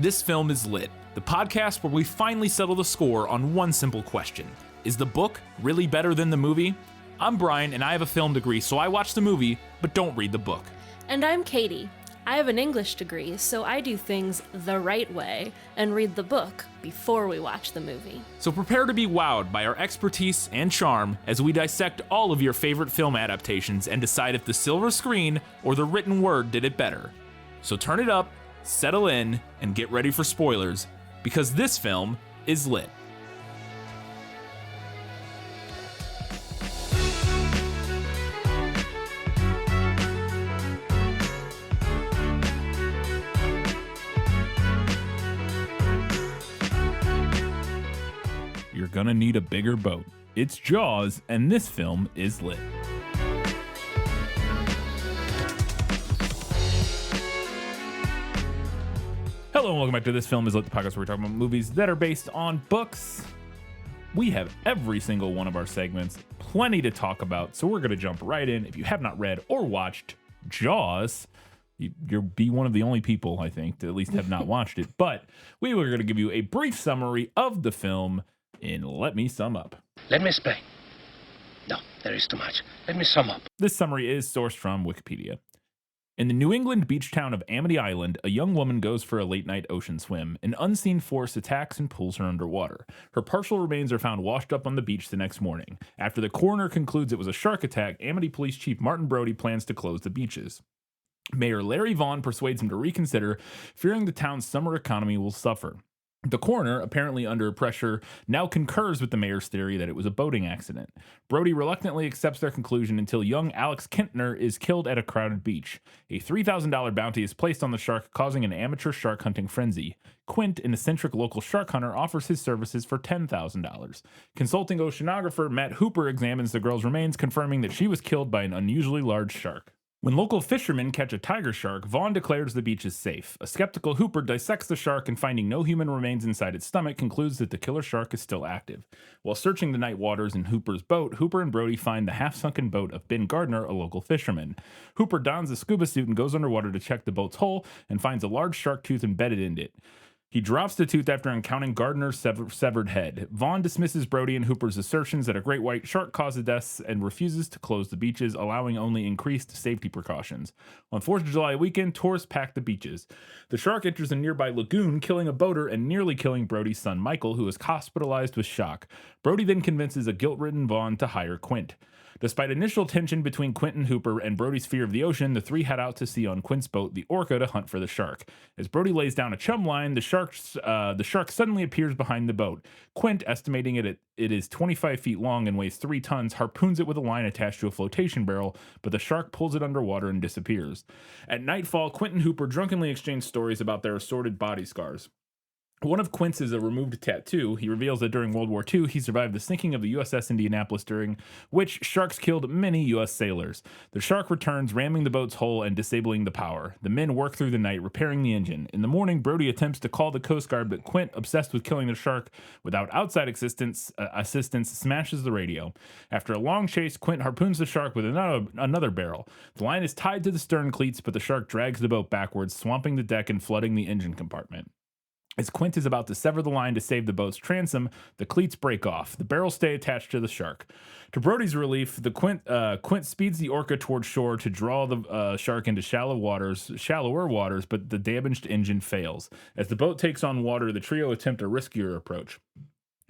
This Film is Lit, the podcast where we finally settle the score on one simple question. Is the book really better than the movie? I'm Brian, and I have a film degree, so I watch the movie, but don't read the book. And I'm Katie. I have an English degree, so I do things the right way and read the book before we watch the movie. So prepare to be wowed by our expertise and charm as we dissect all of your favorite film adaptations and decide if the silver screen or the written word did it better. So turn it up, settle in, and get ready for spoilers, because this film is lit. You're gonna need a bigger boat. It's Jaws, and this film is lit. Hello and welcome back to This Film is Lit, the podcast where we talk about movies that are based on books. We have every single one of our segments, plenty to talk about, so we're gonna jump right in. If you have not read or watched Jaws, you'll be one of the only people, I think, to at least have not watched it. But we were gonna give you a brief summary of the film. And let me sum up. Let me explain. No, there is too much. Let me sum up. This summary is sourced from Wikipedia. In the New England beach town of Amity Island, a young woman goes for a late-night ocean swim. An unseen force attacks and pulls her underwater. Her partial remains are found washed up on the beach the next morning. After the coroner concludes it was a shark attack, Amity Police Chief Martin Brody plans to close the beaches. Mayor Larry Vaughn persuades him to reconsider, fearing the town's summer economy will suffer. The coroner, apparently under pressure, now concurs with the mayor's theory that it was a boating accident. Brody reluctantly accepts their conclusion until young Alex Kintner is killed at a crowded beach. A $3,000 bounty is placed on the shark, causing an amateur shark hunting frenzy. Quint, an eccentric local shark hunter, offers his services for $10,000. Consulting oceanographer Matt Hooper examines the girl's remains, confirming that she was killed by an unusually large shark. When local fishermen catch a tiger shark, Vaughn declares the beach is safe. A skeptical Hooper dissects the shark and, finding no human remains inside its stomach, concludes that the killer shark is still active. While searching the night waters in Hooper's boat, Hooper and Brody find the half-sunken boat of Ben Gardner, a local fisherman. Hooper dons a scuba suit and goes underwater to check the boat's hull and finds a large shark tooth embedded in it. He drops the tooth after encountering Gardner's severed head. Vaughn dismisses Brody and Hooper's assertions that a great white shark caused the deaths and refuses to close the beaches, allowing only increased safety precautions. On 4th of July weekend, tourists pack the beaches. The shark enters a nearby lagoon, killing a boater and nearly killing Brody's son Michael, who is hospitalized with shock. Brody then convinces a guilt-ridden Vaughn to hire Quint. Despite initial tension between Quint and Hooper and Brody's fear of the ocean, the three head out to sea on Quint's boat, the Orca, to hunt for the shark. As Brody lays down a chum line, the shark suddenly appears behind the boat. Quint, estimating it is 25 feet long and weighs 3 tons, harpoons it with a line attached to a flotation barrel, but the shark pulls it underwater and disappears. At nightfall, Quint and Hooper drunkenly exchange stories about their assorted body scars. One of Quint's is a removed tattoo. He reveals that during World War II, he survived the sinking of the USS Indianapolis, during which sharks killed many U.S. sailors. The shark returns, ramming the boat's hull and disabling the power. The men work through the night, repairing the engine. In the morning, Brody attempts to call the Coast Guard, but Quint, obsessed with killing the shark without outside assistance, smashes the radio. After a long chase, Quint harpoons the shark with another barrel. The line is tied to the stern cleats, but the shark drags the boat backwards, swamping the deck and flooding the engine compartment. As Quint is about to sever the line to save the boat's transom, the cleats break off. The barrels stay attached to the shark. To Brody's relief, Quint speeds the Orca toward shore to draw the shark into shallower waters, but the damaged engine fails. As the boat takes on water, the trio attempt a riskier approach.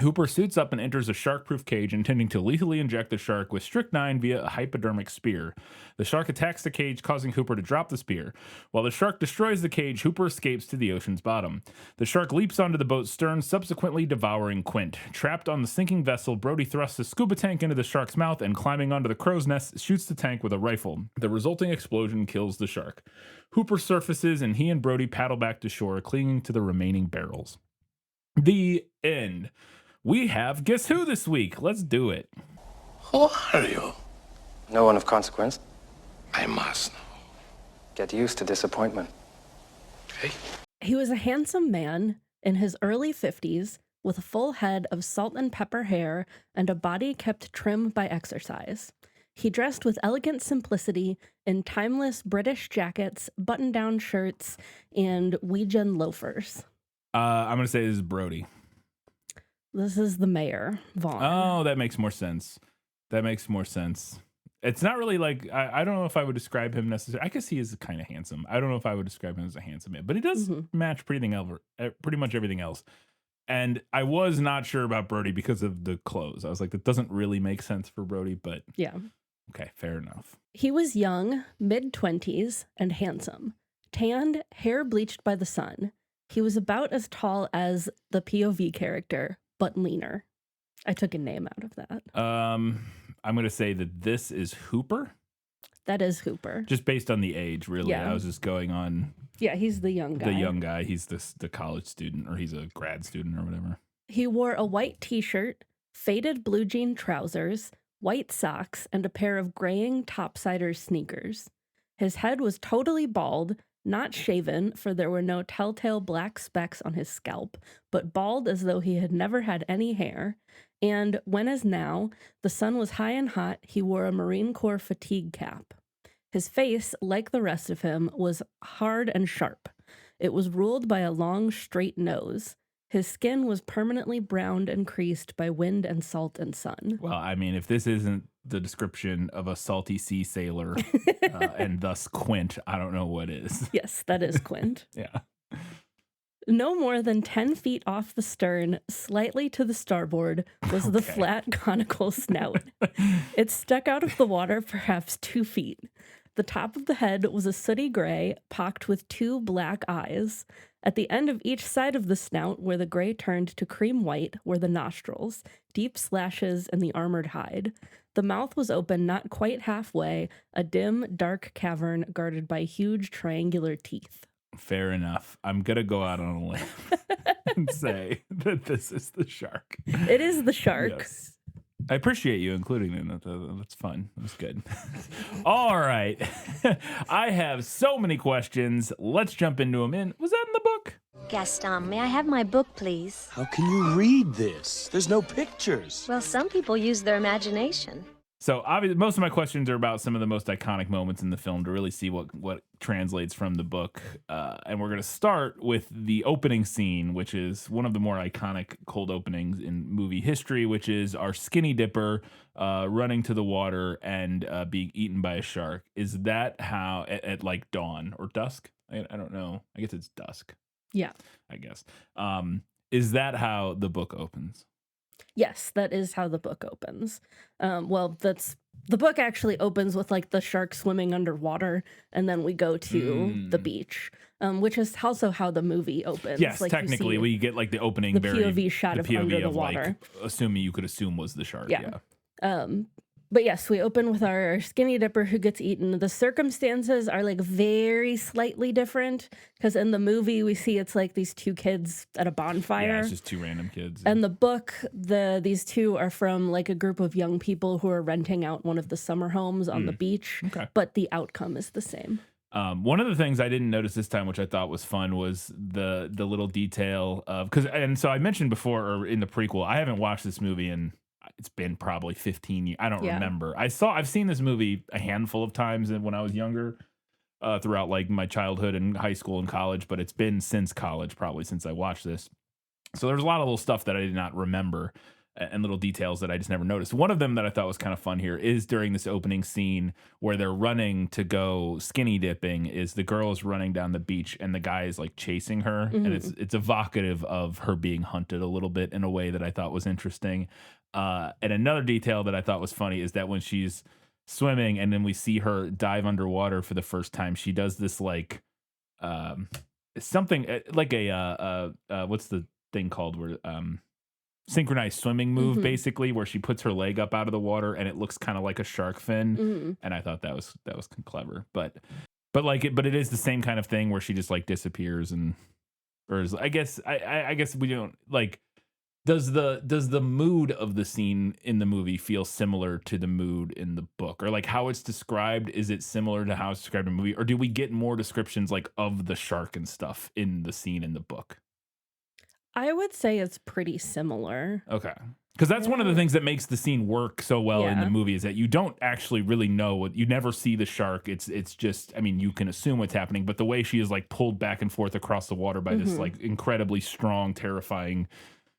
Hooper suits up and enters a shark-proof cage, intending to lethally inject the shark with strychnine via a hypodermic spear. The shark attacks the cage, causing Hooper to drop the spear. While the shark destroys the cage, Hooper escapes to the ocean's bottom. The shark leaps onto the boat's stern, subsequently devouring Quint. Trapped on the sinking vessel, Brody thrusts a scuba tank into the shark's mouth and, climbing onto the crow's nest, shoots the tank with a rifle. The resulting explosion kills the shark. Hooper surfaces, and he and Brody paddle back to shore, clinging to the remaining barrels. The end. We have Guess Who this week. Let's do it. Who are you? No one of consequence. I must know. Get used to disappointment. Okay. He was a handsome man in his early 50s with a full head of salt and pepper hair and a body kept trim by exercise. He dressed with elegant simplicity in timeless British jackets, button-down shirts, and Ouija loafers. I'm gonna say this is Brody. This is the mayor, Vaughn. Oh, that makes more sense. That makes more sense. It's not really like I don't know if I would describe him necessarily. I guess he is kind of handsome. I don't know if I would describe him as a handsome man, but he does match pretty much everything else. And I was not sure about Brody because of the clothes. I was like, that doesn't really make sense for Brody, but Yeah. okay, fair enough. He was young, mid-20s, and handsome. Tanned, hair bleached by the sun. He was about as tall as the POV character, but leaner. I took a name out of that. I'm gonna say that this is Hooper. That is Hooper. Just based on the age, really. Yeah. I was just going on Yeah, he's the young guy. the young guy. He's the college student, or he's a grad student, or whatever. He wore a white t-shirt, faded blue jean trousers, white socks, and a pair of graying topsiders sneakers. His head was totally bald, not shaven, for there were no telltale black specks on his scalp, but bald as though he had never had any hair. And when, as now, the sun was high and hot, he wore a Marine Corps fatigue cap. His face, like the rest of him, was hard and sharp. It was ruled by a long, straight nose. His skin was permanently browned and creased by wind and salt and sun. Well, I mean, if this isn't the description of a salty sea sailor and thus Quint, I don't know what is. Yes, that is Quint. Yeah. No more than 10 feet off the stern, slightly to the starboard, was the flat conical snout. It stuck out of the water perhaps 2 feet. The top of the head was a sooty gray, pocked with 2 black eyes. At the end of each side of the snout, where the gray turned to cream white, were the nostrils, deep slashes in the armored hide. The mouth was open not quite halfway, a dim, dark cavern guarded by huge triangular teeth. Fair enough. I'm going to go out on a limb and say that this is the shark. It is the shark. Yes. I appreciate you including it. That's fun. That was good. All right. I have so many questions. Let's jump into them. Was that in the book? Gaston, may I have my book, please? How can you read this? There's no pictures. Well, some people use their imagination. So obviously, most of my questions are about some of the most iconic moments in the film to really see what translates from the book. And we're going to start with the opening scene, which is one of the more iconic cold openings in movie history, which is our skinny dipper running to the water and being eaten by a shark. Is that how, at like dawn or dusk? I don't know. I guess it's dusk. Yeah. I guess. Is that how the book opens? Yes, that is how the book opens. Well, the book actually opens with like the shark swimming underwater, and then we go to the beach, which is also how the movie opens. Yes, like technically, we get like the opening, the POV shot of under the water. Like, assuming you could assume was the shark. Yeah. But yes, we open with our skinny dipper who gets eaten. The circumstances are like very slightly different because in the movie we see it's like these 2 kids at a bonfire. Yeah, it's just 2 random kids. And the book, these 2 are from like a group of young people who are renting out one of the summer homes on the beach. Okay. But the outcome is the same. One of the things I didn't notice this time, which I thought was fun, was the little detail of so I mentioned before, or in the prequel, I haven't watched this movie in. It's been probably 15 years. I don't remember. I've seen this movie a handful of times when I was younger, throughout like my childhood and high school and college, but it's been since college, probably since I watched this. So there's a lot of little stuff that I did not remember and little details that I just never noticed. One of them that I thought was kind of fun here is during this opening scene where they're running to go skinny dipping, is the girl is running down the beach and the guy is like chasing her. And it's evocative of her being hunted a little bit in a way that I thought was interesting. And another detail that I thought was funny is that when she's swimming and then we see her dive underwater for the first time, she does this like something like a what's the thing called where synchronized swimming move, basically, where she puts her leg up out of the water and it looks kind of like a shark fin. And I thought that was clever, but it is the same kind of thing where she just like disappears I guess we don't like. Does the mood of the scene in the movie feel similar to the mood in the book, or like how it's described? Is it similar to how it's described in the movie, or do we get more descriptions like of the shark and stuff in the scene in the book? I would say it's pretty similar. Okay, Because that's one of the things that makes the scene work so well in Yeah. the movie is that you don't actually really know what you never see the shark. It's just, I mean, you can assume what's happening, but the way she is like pulled back and forth across the water by this like incredibly strong, terrifying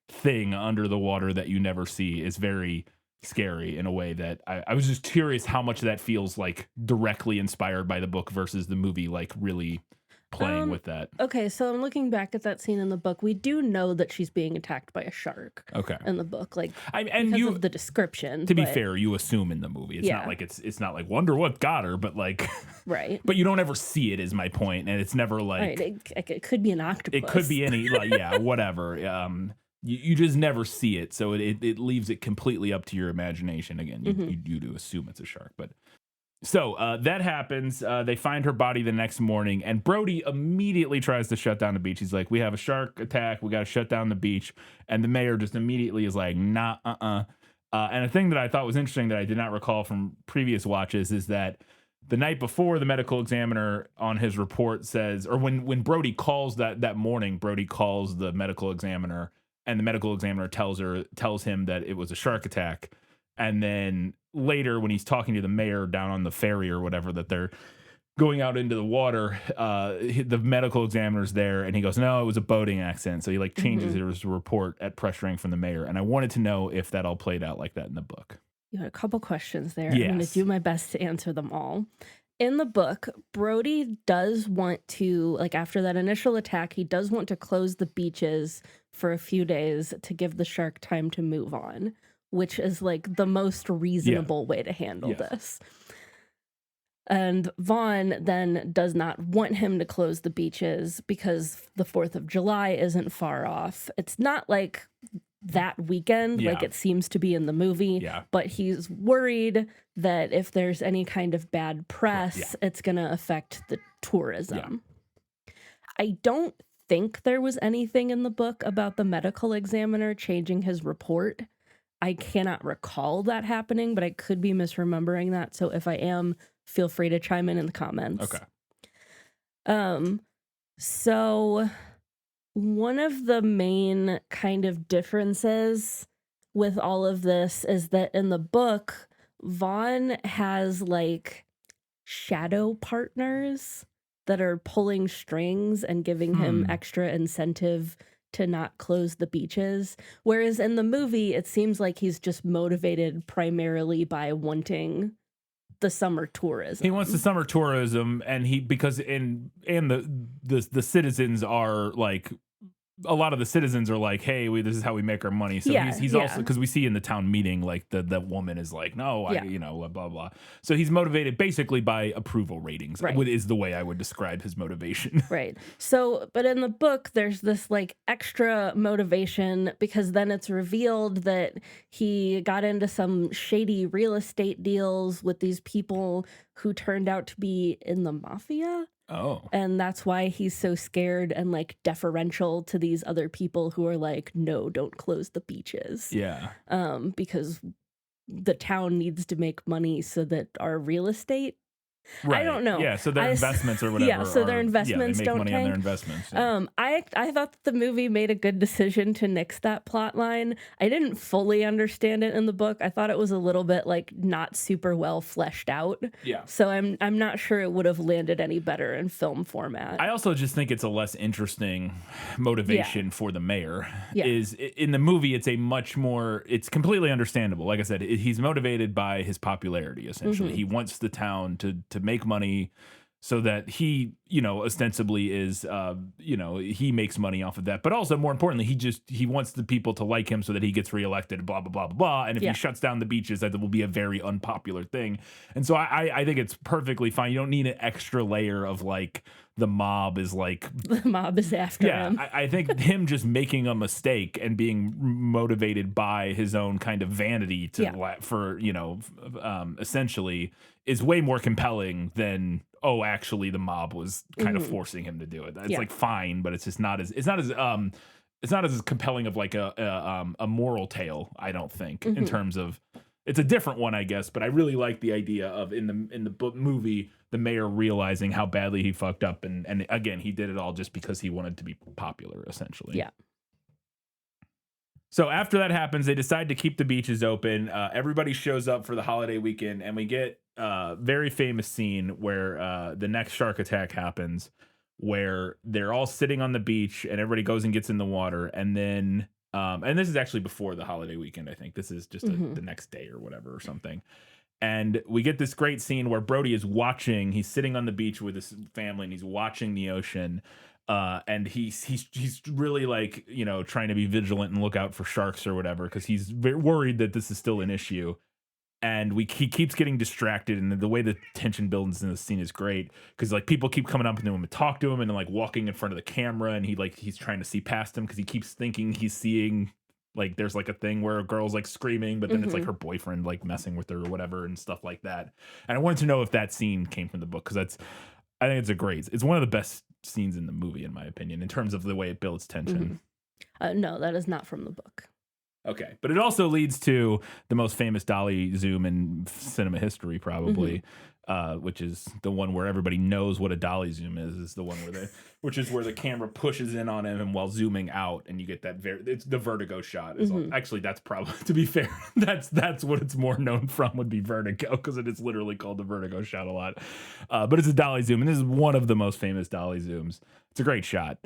thing under the water that you never see is very scary in a way that I was just curious how much that feels like directly inspired by the book versus the movie, like really playing with that. Okay, so I'm looking back at that scene in the book. We do know that she's being attacked by a shark. Okay. In the book, like And because of the description. to be but- fair, you assume in the movie. It's Yeah. not like it's not like wonder what got her, but like right. but you don't ever see it is my point, and it's never like Right. It could be an octopus. it could be any like yeah, whatever. You just never see it, so it leaves it completely up to your imagination. Again, you do assume it's a shark, but so that happens. They find her body the next morning, and Brody immediately tries to shut down the beach. He's like, "We have a shark attack. We got to shut down the beach." And the mayor just immediately is like, "Nah, And a thing that I thought was interesting that I did not recall from previous watches is that the night before, the medical examiner on his report says, or when Brody calls that morning, Brody calls the medical examiner, and the medical examiner tells him that it was a shark attack. And then later, when he's talking to the mayor down on the ferry or whatever, that they're going out into the water, the medical examiner's there, and he goes, "No, it was a boating accident." So he like changes his report at pressuring from the mayor. And I wanted to know if that all played out like that in the book. You had a couple questions there. I'm going to Yes. do my best to answer them all. In the book, Brody does want to, like after that initial attack, he does want to close the beaches for a few days to give the shark time to move on, which is like the most reasonable way to handle this. And Vaughn then does not want him to close the beaches because the 4th of July isn't far off. It's not like that weekend, like it seems to be in the movie, but he's worried that if there's any kind of bad press, it's going to affect the tourism. I don't think there was anything in the book about the medical examiner changing his report. I cannot recall that happening, but I could be misremembering that. So if I am, feel free to chime in the comments. Okay. So one of the main kind of differences with all of this is that in the book, Vaughn has like shadow partners that are pulling strings and giving him extra incentive to not close the beaches. Whereas in the movie, it seems like he's just motivated primarily by wanting the summer tourism. He wants the summer tourism, and the citizens are like, a lot of the citizens are like, "Hey, this is how we make our money." So he's also, because we see in the town meeting, like the woman is like, "No, blah blah blah." So he's motivated basically by approval ratings. Right. Is the way I would describe his motivation. Right. So, but in the book, there's this like extra motivation because then it's revealed that he got into some shady real estate deals with these people who turned out to be in the mafia. Oh. And that's why he's so scared and like deferential to these other people who are like, "No, don't close the beaches." Yeah. Because the town needs to make money so that our real estate. Right. I don't know. Yeah, so their investments or whatever. Yeah, so their investments they make don't money on their tank. investments. Yeah. I thought that the movie made a good decision to nix that plot line. I didn't fully understand it in the book. I thought it was a little bit like not super well fleshed out. Yeah. So I'm not sure it would have landed any better in film format. I also just think it's a less interesting motivation for the mayor. Yeah. Is in the movie, it's a much more, it's completely understandable. Like I said, he's motivated by his popularity, essentially. He wants the town to make money so that he, ostensibly is, he makes money off of that. But also, more importantly, he wants the people to like him so that he gets reelected, blah, blah, blah, blah, blah. And if he shuts down the beaches, that will be a very unpopular thing. And so I think it's perfectly fine. You don't need an extra layer of like, the mob is like... The mob is after him. I think him just making a mistake and being motivated by his own kind of vanity essentially is way more compelling than, actually the mob was kind of forcing him to do it. It's like fine, but it's just not as compelling of like a moral tale, I don't think, in terms of... It's a different one, I guess, but I really like the idea of in the movie, the mayor realizing how badly he fucked up, and again, he did it all just because he wanted to be popular, essentially. Yeah. So after that happens, they decide to keep the beaches open. Everybody shows up for the holiday weekend, and we get a very famous scene where the next shark attack happens, where they're all sitting on the beach, and everybody goes and gets in the water, and then and this is actually before the holiday weekend. I think this is just the next day or whatever or something. And we get this great scene where Brody is watching. He's sitting on the beach with his family, and he's watching the ocean. And he's really like, you know, trying to be vigilant and look out for sharks or whatever, because he's very worried that this is still an issue. And he keeps getting distracted, and the way the tension builds in the scene is great, because like people keep coming up to him and talk to him, and like walking in front of the camera, and he's trying to see past him because he keeps thinking he's seeing, like, there's like a thing where a girl's like screaming, but then it's like her boyfriend like messing with her or whatever and stuff like that. And I wanted to know if that scene came from the book, because I think it's one of the best scenes in the movie, in my opinion, in terms of the way it builds tension. No, that is not from the book. Okay, but it also leads to the most famous dolly zoom in cinema history, probably, which is the one where everybody knows what a dolly zoom is the one which is where the camera pushes in on him while zooming out, and you get that it's the Vertigo shot. Actually, that's probably, to be fair, that's what it's more known from, would be Vertigo, because it is literally called the Vertigo shot a lot. But it's a dolly zoom, and this is one of the most famous dolly zooms. It's a great shot.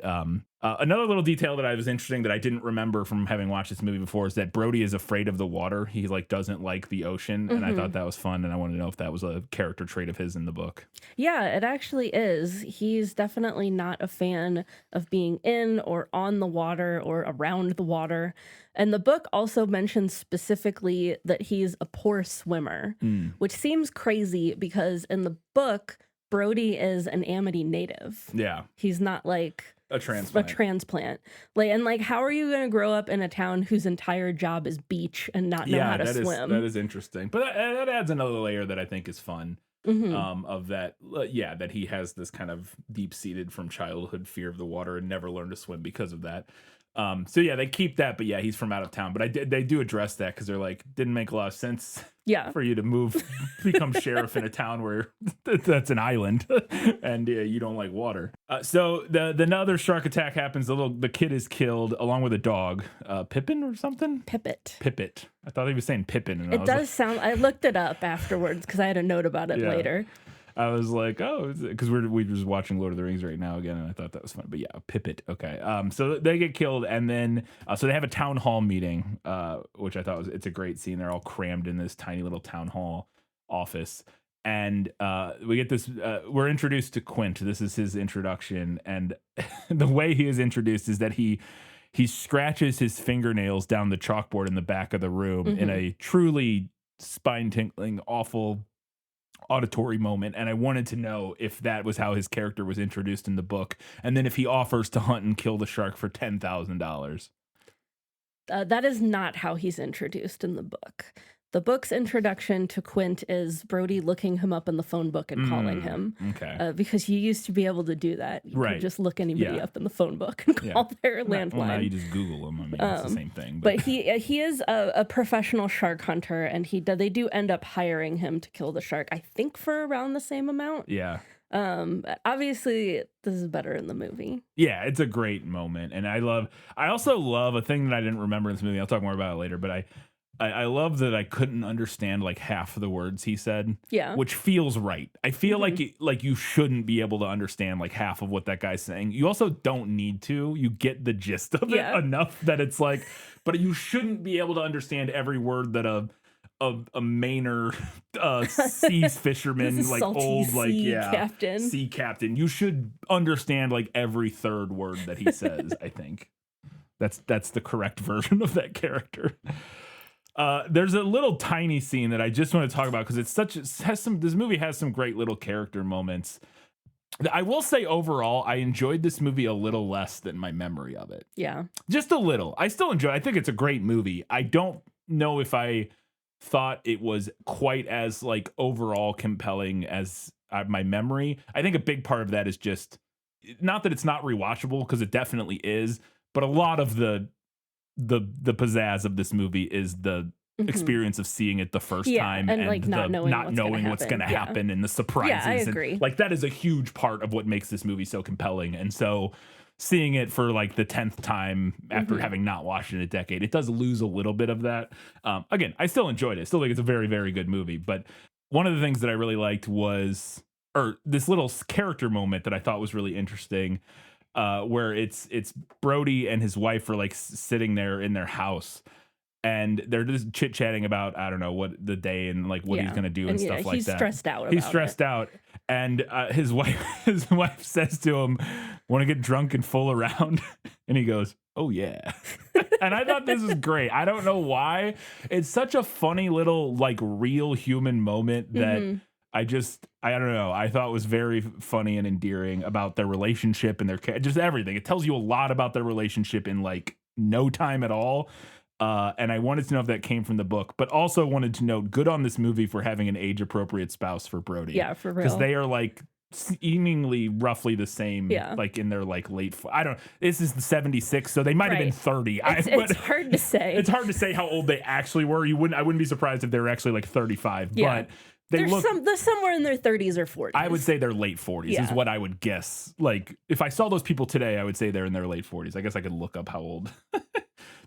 Another little detail that I was interesting that I didn't remember from having watched this movie before is that Brody is afraid of the water. He like doesn't like the ocean, and I thought that was fun, and I wanted to know if that was a character trait of his in the book. Yeah, it actually is. He's definitely not a fan of being in or on the water or around the water. And the book also mentions specifically that he's a poor swimmer, which seems crazy because in the book, Brody is an Amity native. Yeah. He's not like a transplant. Like, how are you going to grow up in a town whose entire job is beach and not know how to swim? That is interesting. But that adds another layer that I think is fun. Of that, that he has this kind of deep-seated from childhood fear of the water and never learned to swim because of that. So yeah, they keep that, but yeah, he's from out of town. But they do address that, because they're like, didn't make a lot of sense for you to become sheriff in a town where that's an island and you don't like water. So the another shark attack happens. The kid is killed along with a dog, Pippin or something. Pippet. I thought he was saying Pippin. And it does sound. I looked it up afterwards because I had a note about it later. I was like, oh, because we're just watching Lord of the Rings right now again, and I thought that was fun. But yeah, Pippet. Okay. So they get killed, and then so they have a town hall meeting, which I thought it's a great scene. They're all crammed in this tiny little town hall office, and we get this. We're introduced to Quint. This is his introduction, and the way he is introduced is that he scratches his fingernails down the chalkboard in the back of the room in a truly spine-tingling, awful auditory moment, and I wanted to know if that was how his character was introduced in the book, and then if he offers to hunt and kill the shark for $10,000. That is not how he's introduced in the book. The book's introduction to Quint is Brody looking him up in the phone book and calling him. Okay. Because you used to be able to do that. You could just look anybody up in the phone book and call their landline. Well, now you just Google them. I mean, it's the same thing. But he is a professional shark hunter, and they do end up hiring him to kill the shark, I think for around the same amount. Yeah. Obviously this is better in the movie. Yeah, it's a great moment. And I also love a thing that I didn't remember in this movie. I'll talk more about it later, but I love that I couldn't understand like half of the words he said. Yeah. Which feels right. I feel like you shouldn't be able to understand like half of what that guy's saying. You also don't need to. You get the gist of it enough that it's like, but you shouldn't be able to understand every word that a Mainer seas fisherman, like old sea captain. You should understand like every third word that he says. I think that's the correct version of that character. There's a little tiny scene that I just want to talk about because this movie has some great little character moments. I will say overall, I enjoyed this movie a little less than my memory of it. Yeah. Just a little. I still enjoy it. I think it's a great movie. I don't know if I thought it was quite as like overall compelling as my memory. I think a big part of that is just not that it's not rewatchable, because it definitely is, but a lot of the pizzazz of this movie is the experience of seeing it the first time and like not knowing what's going to happen and the surprises. Yeah, I agree. And, like, that is a huge part of what makes this movie so compelling. And so seeing it for like the 10th time after having not watched it in a decade, it does lose a little bit of that. Again, I still enjoyed it. Still think it's a very, very good movie. But one of the things that I really liked was, or this little character moment that I thought was really interesting, where it's Brody and his wife are like sitting there in their house. And they're just chit chatting about, I don't know, what the day and like what he's gonna do and stuff like that. He's stressed out. He's stressed out, and his wife says to him, "Want to get drunk and fool around?" And he goes, "Oh yeah." And I thought this was great. I don't know why. It's such a funny little like real human moment that I don't know. I thought was very funny and endearing about their relationship and their just everything. It tells you a lot about their relationship in like no time at all. And I wanted to know if that came from the book, but also wanted to note, good on this movie for having an age appropriate spouse for Brody. Yeah, for real. Because they are like seemingly roughly the same, Yeah. like in their like this is the 76, so they might have been 30. It's hard to say. It's hard to say how old they actually were. I wouldn't be surprised if they were actually like 35, Yeah. but they're somewhere in their 30s or 40s. I would say they're late 40s is what I would guess. Like if I saw those people today, I would say they're in their late 40s. I guess I could look up how old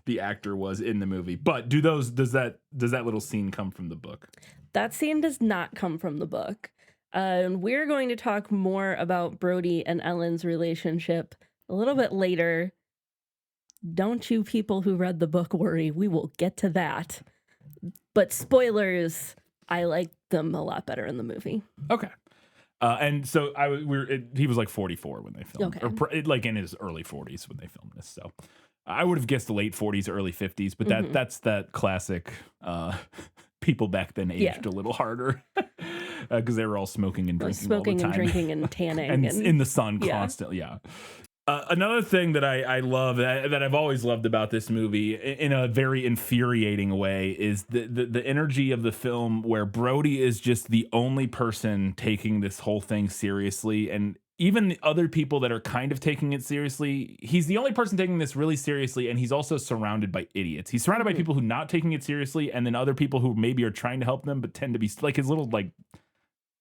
the actor was in the movie. But does that little scene come from the book? That scene does not come from the book. We're going to talk more about Brody and Ellen's relationship a little bit later. Don't you people who read the book worry, we will get to that. But spoilers, I like them a lot better in the movie. Okay. And so he was like 44 when they filmed, Okay. or like in his early 40s when they filmed this. So I would have guessed the late 40s, early 50s, but that's that classic. People back then aged a little harder because they were all smoking and drinking all the time. And drinking and tanning and in the sun constantly. Yeah. Another thing that I love that I've always loved about this movie in a very infuriating way is the energy of the film, where Brody is just the only person taking this whole thing seriously. And even the other people that are kind of taking it seriously, he's the only person taking this really seriously. And he's also surrounded by idiots. He's surrounded by people who are not taking it seriously. And then other people who maybe are trying to help them, but tend to be like his little like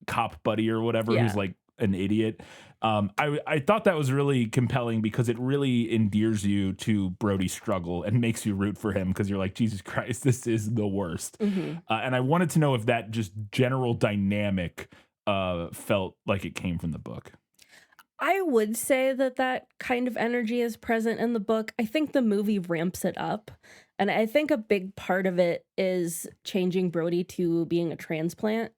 cop buddy or whatever, who's like an idiot. I thought that was really compelling because it really endears you to Brody's struggle and makes you root for him, because you're like, Jesus Christ, this is the worst. And I wanted to know if that just general dynamic felt like it came from the book. I would say that kind of energy is present in the book. I think the movie ramps it up. And I think a big part of it is changing Brody to being a transplant.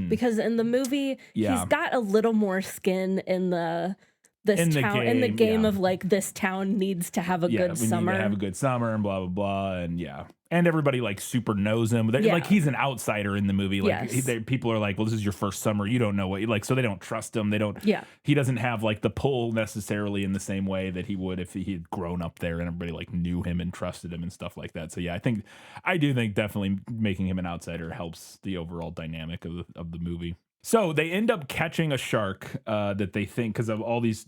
Because in the movie, he's got a little more skin in the game of like, this town needs to have a good summer. Need to have a good summer and blah blah blah, and everybody like super knows him. Like he's an outsider in the movie. Like people are like, well, this is your first summer, you don't know what you like, so they don't trust him. They don't. He doesn't have like the pull necessarily in the same way that he would if he had grown up there and everybody like knew him and trusted him and stuff like that. So I do think definitely making him an outsider helps the overall dynamic of the movie. So they end up catching a shark that they think, because of all these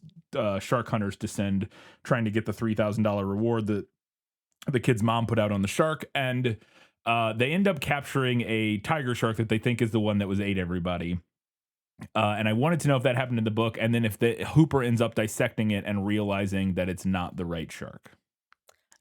shark hunters descend trying to get the $3,000 reward that the kid's mom put out on the shark. And they end up capturing a tiger shark that they think is the one that ate everybody. And I wanted to know if that happened in the book, and then if Hooper ends up dissecting it and realizing that it's not the right shark.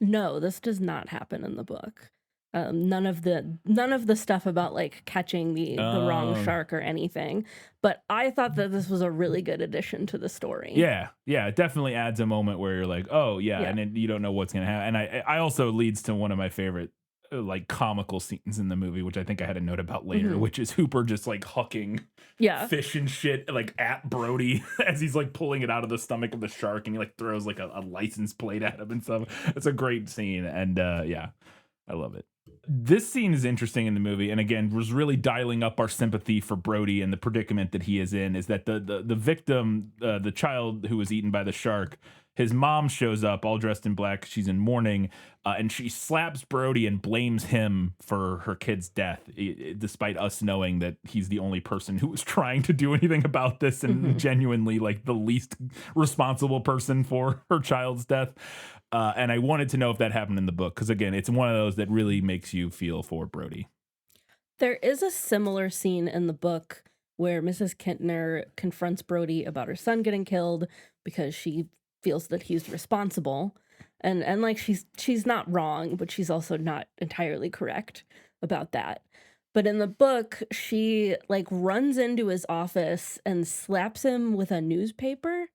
No, this does not happen in the book. None of the stuff about like catching the wrong shark or anything. But I thought that this was a really good addition to the story. Yeah, it definitely adds a moment where you're like, oh yeah, and you don't know what's gonna happen. And I also leads to one of my favorite like comical scenes in the movie, which I think I had a note about later, which is Hooper just like hucking fish and shit like at Brody as he's like pulling it out of the stomach of the shark, and he like throws like a license plate at him and stuff. It's a great scene, and I love it. This scene is interesting in the movie, and again, was really dialing up our sympathy for Brody and the predicament that he is in. Is that the victim, the child who was eaten by the shark, his mom shows up all dressed in black. She's in mourning, and she slaps Brody and blames him for her kid's death, despite us knowing that he's the only person who was trying to do anything about this and genuinely like the least responsible person for her child's death. And I wanted to know if that happened in the book, because again, it's one of those that really makes you feel for Brody. There is a similar scene in the book where Mrs. Kintner confronts Brody about her son getting killed because she feels that he's responsible. And like she's not wrong, but she's also not entirely correct about that. But in the book, she like runs into his office and slaps him with a newspaper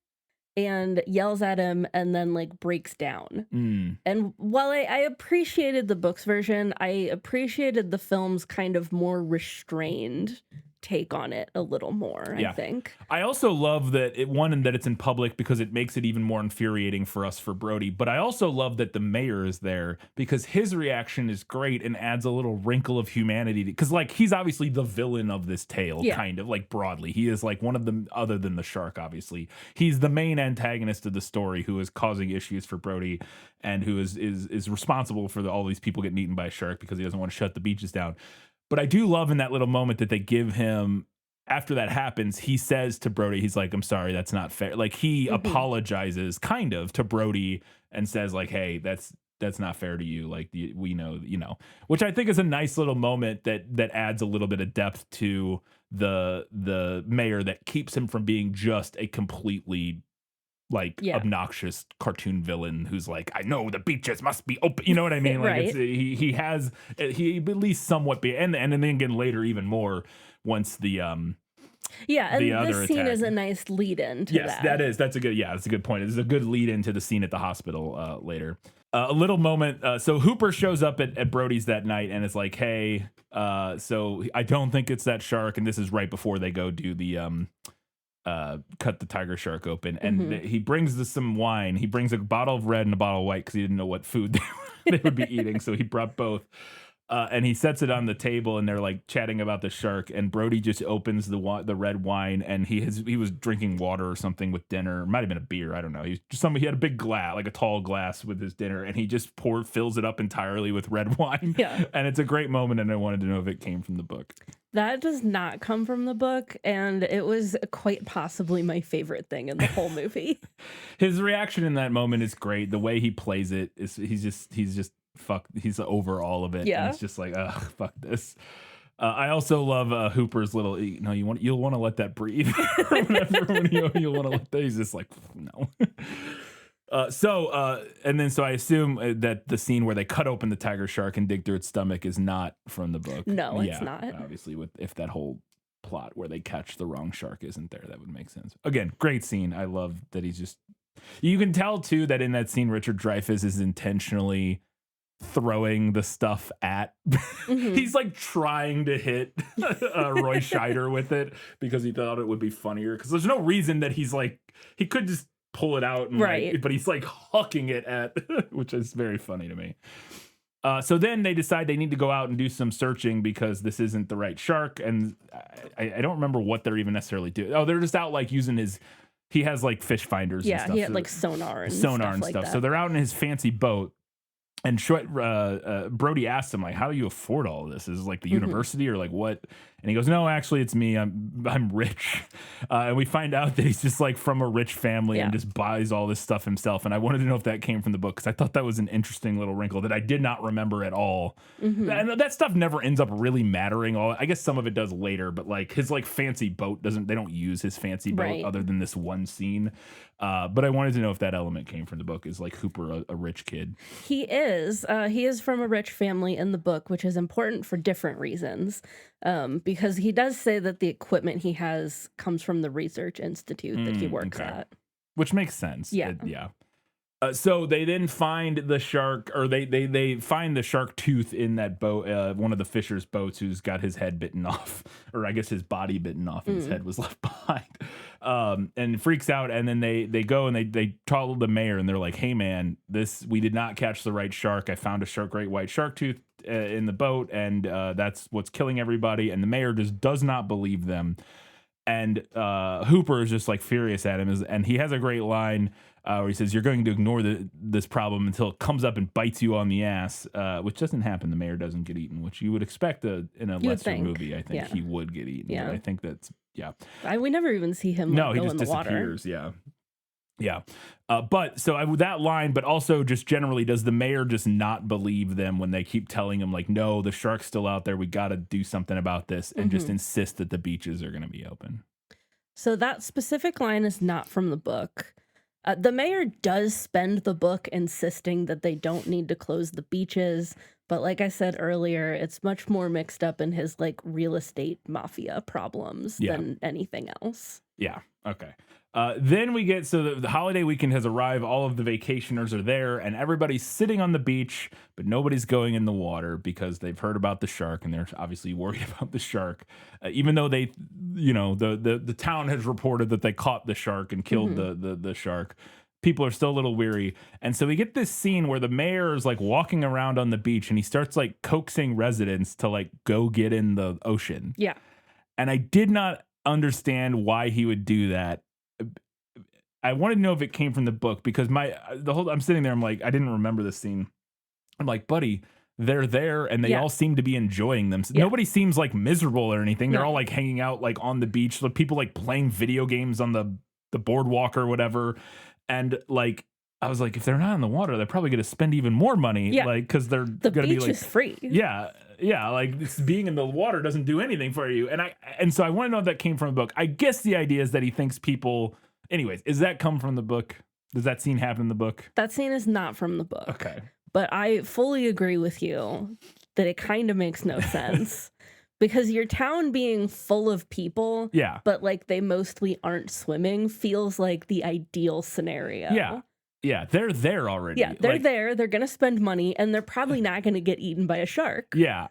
and yells at him and then like breaks down. Mm. And while I appreciated the book's version, I appreciated the film's kind of more restrained take on it a little more, I Yeah. think. I also love that that it's in public because it makes it even more infuriating for us for Brody. But I also love that the mayor is there because his reaction is great and adds a little wrinkle of humanity. Because like he's obviously the villain of this tale, Yeah. kind of like broadly. He is like one of them, other than the shark. Obviously, he's the main antagonist of the story who is causing issues for Brody and who is responsible for all these people getting eaten by a shark because he doesn't want to shut the beaches down. But I do love in that little moment that they give him after that happens, he says to Brody, he's like, I'm sorry, that's not fair. Like he apologizes kind of to Brody and says like, hey, that's not fair to you. Like we know, which I think is a nice little moment that adds a little bit of depth to the mayor that keeps him from being just a completely like obnoxious cartoon villain who's like, I know the beaches must be open. You know what I mean? Like Right. he at least somewhat be, and then again later even more once the and other this scene attack. is a nice lead in to Yes, that. that's a good point. It's a good lead into the scene at the hospital later. A little moment. So Hooper shows up at Brody's that night and is like, hey, so I don't think it's that shark. And this is right before they go do the cut the tiger shark open, and he brings some wine. He brings a bottle of red and a bottle of white because he didn't know what food they would be eating, so he brought both. And he sets it on the table, and they're like chatting about the shark. And Brody just opens the red wine, and he was drinking water or something with dinner. It might have been a beer, I don't know. He had a big glass, like a tall glass, with his dinner, and he just fills it up entirely with red wine. Yeah. And it's a great moment, and I wanted to know if it came from the book. That does not come from the book, and it was quite possibly my favorite thing in the whole movie. His reaction in that moment is great. The way he plays it is he's just fuck. He's over all of it. Yeah. And it's just like, ugh, fuck this. I also love Hooper's little, you'll want to let that breathe. Or whatever, when you'll want to let that. He's just like, no. So I assume that the scene where they cut open the tiger shark and dig through its stomach is not from the book. No, it's not. Obviously, if that whole plot where they catch the wrong shark isn't there, that would make sense. Again, great scene. I love that he's just. You can tell too that in that scene, Richard Dreyfuss is intentionally throwing the stuff at. He's like trying to hit Roy Scheider with it because he thought it would be funnier. Because there's no reason that he could just pull it out and right, but he's like hucking it at, which is very funny to me. So then they decide they need to go out and do some searching because this isn't the right shark, and I don't remember what they're even necessarily doing. Oh, they're just out like using he has like fish finders. Yeah, and stuff, he had like sonar and stuff. That. So they're out in his fancy boat. And Brody asked him, like, how do you afford all of this? Is it like the university or like what? And he goes, no, actually, it's me. I'm rich. And we find out that he's just like from a rich family and just buys all this stuff himself. And I wanted to know if that came from the book because I thought that was an interesting little wrinkle that I did not remember at all. And that stuff never ends up really mattering. I guess some of it does later, but like his like fancy boat they don't use his fancy boat other than this one scene. But I wanted to know if that element came from the book. Is like Hooper a rich kid? He is. He is from a rich family in the book, which is important for different reasons. Because he does say that the equipment he has comes from the research institute that he works at. Which makes sense. Yeah. So they then find the shark, or they find the shark tooth in that boat, one of the fisher's boats, who's got his head bitten off, or I guess his body bitten off, and his head was left behind, and freaks out. And then they go and they tell the mayor, and they're like, "Hey man, we did not catch the right shark. I found a great white shark tooth in the boat, and that's what's killing everybody." And the mayor just does not believe them. And Hooper is just like furious at him, and he has a great line where he says, "You're going to ignore this problem until it comes up and bites you on the ass," which doesn't happen. The mayor doesn't get eaten, which you would expect in a lesser movie. I think he would get eaten. Yeah. But I think that's we never even see him. No, he go just in the disappears. Water. Yeah. But so that line, but also just generally, does the mayor just not believe them when they keep telling him like, no, the shark's still out there. We got to do something about this, and just insist that the beaches are going to be open. So that specific line is not from the book. The mayor does spend the book insisting that they don't need to close the beaches, but like I said earlier, it's much more mixed up in his like real estate mafia problems Yeah. than anything else. Yeah. Okay. Then we get the holiday weekend has arrived. All of the vacationers are there, and everybody's sitting on the beach, but nobody's going in the water because they've heard about the shark, and they're obviously worried about the shark. Even though they, the town has reported that they caught the shark and killed the shark. People are still a little weary, and so we get this scene where the mayor is like walking around on the beach, and he starts like coaxing residents to like go get in the ocean. Yeah. And I did not understand why he would do that. I wanted to know if it came from the book because I'm sitting there, I'm like, I didn't remember this scene. I'm like, buddy, they're there and they all seem to be enjoying them. Nobody seems like miserable or anything. They're all like hanging out like on the beach. Like people like playing video games on the boardwalk or whatever. And like, I was like, if they're not in the water, they're probably going to spend even more money. Yeah. Like, because they're The going to be beach like, is free. yeah, like being in the water doesn't do anything for you. And so I want to know if that came from a book. I guess the idea is that he thinks people. Anyways, does that come from the book? Does that scene happen in the book? That scene is not from the book. Okay. But I fully agree with you that it kind of makes no sense because your town being full of people, but like they mostly aren't swimming, feels like the ideal scenario. Yeah, they're there already. Yeah, they're there. They're going to spend money and they're probably not going to get eaten by a shark. Yeah.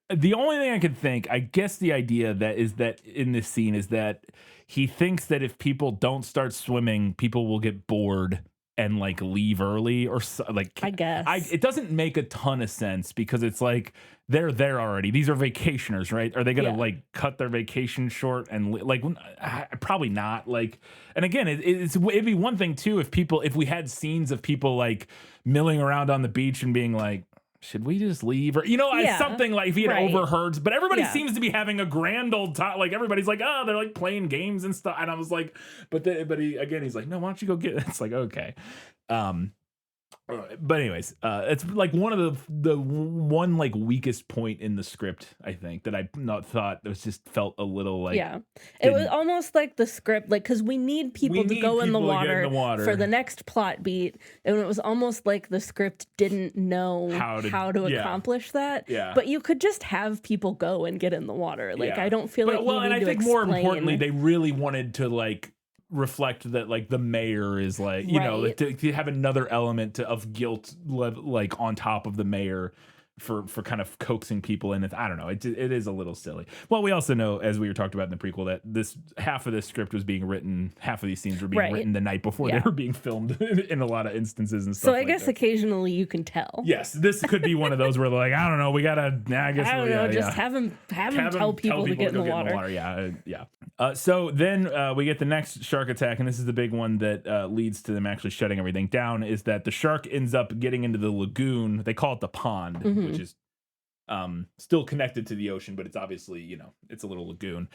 The only thing I could think, I guess the idea that is that in this scene is that he thinks that if people don't start swimming, people will get bored and like leave early or like. I guess. It doesn't make a ton of sense because it's like they're there already. These are vacationers, right? Are they going to like cut their vacation short and like probably not like. And again, it'd be one thing too if we had scenes of people like milling around on the beach and being like, should we just leave? Or, something like if he had overheard, but everybody seems to be having a grand old time. Like everybody's like, oh, they're like playing games and stuff. And I was like, but he's like, no, why don't you go get it? It's like, okay. But anyways, it's like one of the one like weakest point in the script, I think, that I thought it was just felt a little like it was almost like the script, like because we need people to go in the water for the next plot beat, and it was almost like the script didn't know how to accomplish that. Yeah, but you could just have people go and get in the water. Like I don't feel like and I think more importantly, they really wanted to like reflect that like the mayor is like to have another element of guilt like on top of the mayor for kind of coaxing people in. I don't know, it is a little silly. Well, we also know, as we were talked about in the prequel, that this half of this script was being written, half of these scenes were being written the night before they were being filmed in a lot of instances and stuff. So I guess occasionally you can tell. Yes, this could be one of those where they're like, I don't know, we gotta just have him tell people to get in the water. Yeah. So then we get the next shark attack, and this is the big one that leads to them actually shutting everything down, is that the shark ends up getting into the lagoon. They call it the pond, which is still connected to the ocean, but it's obviously, it's a little lagoon.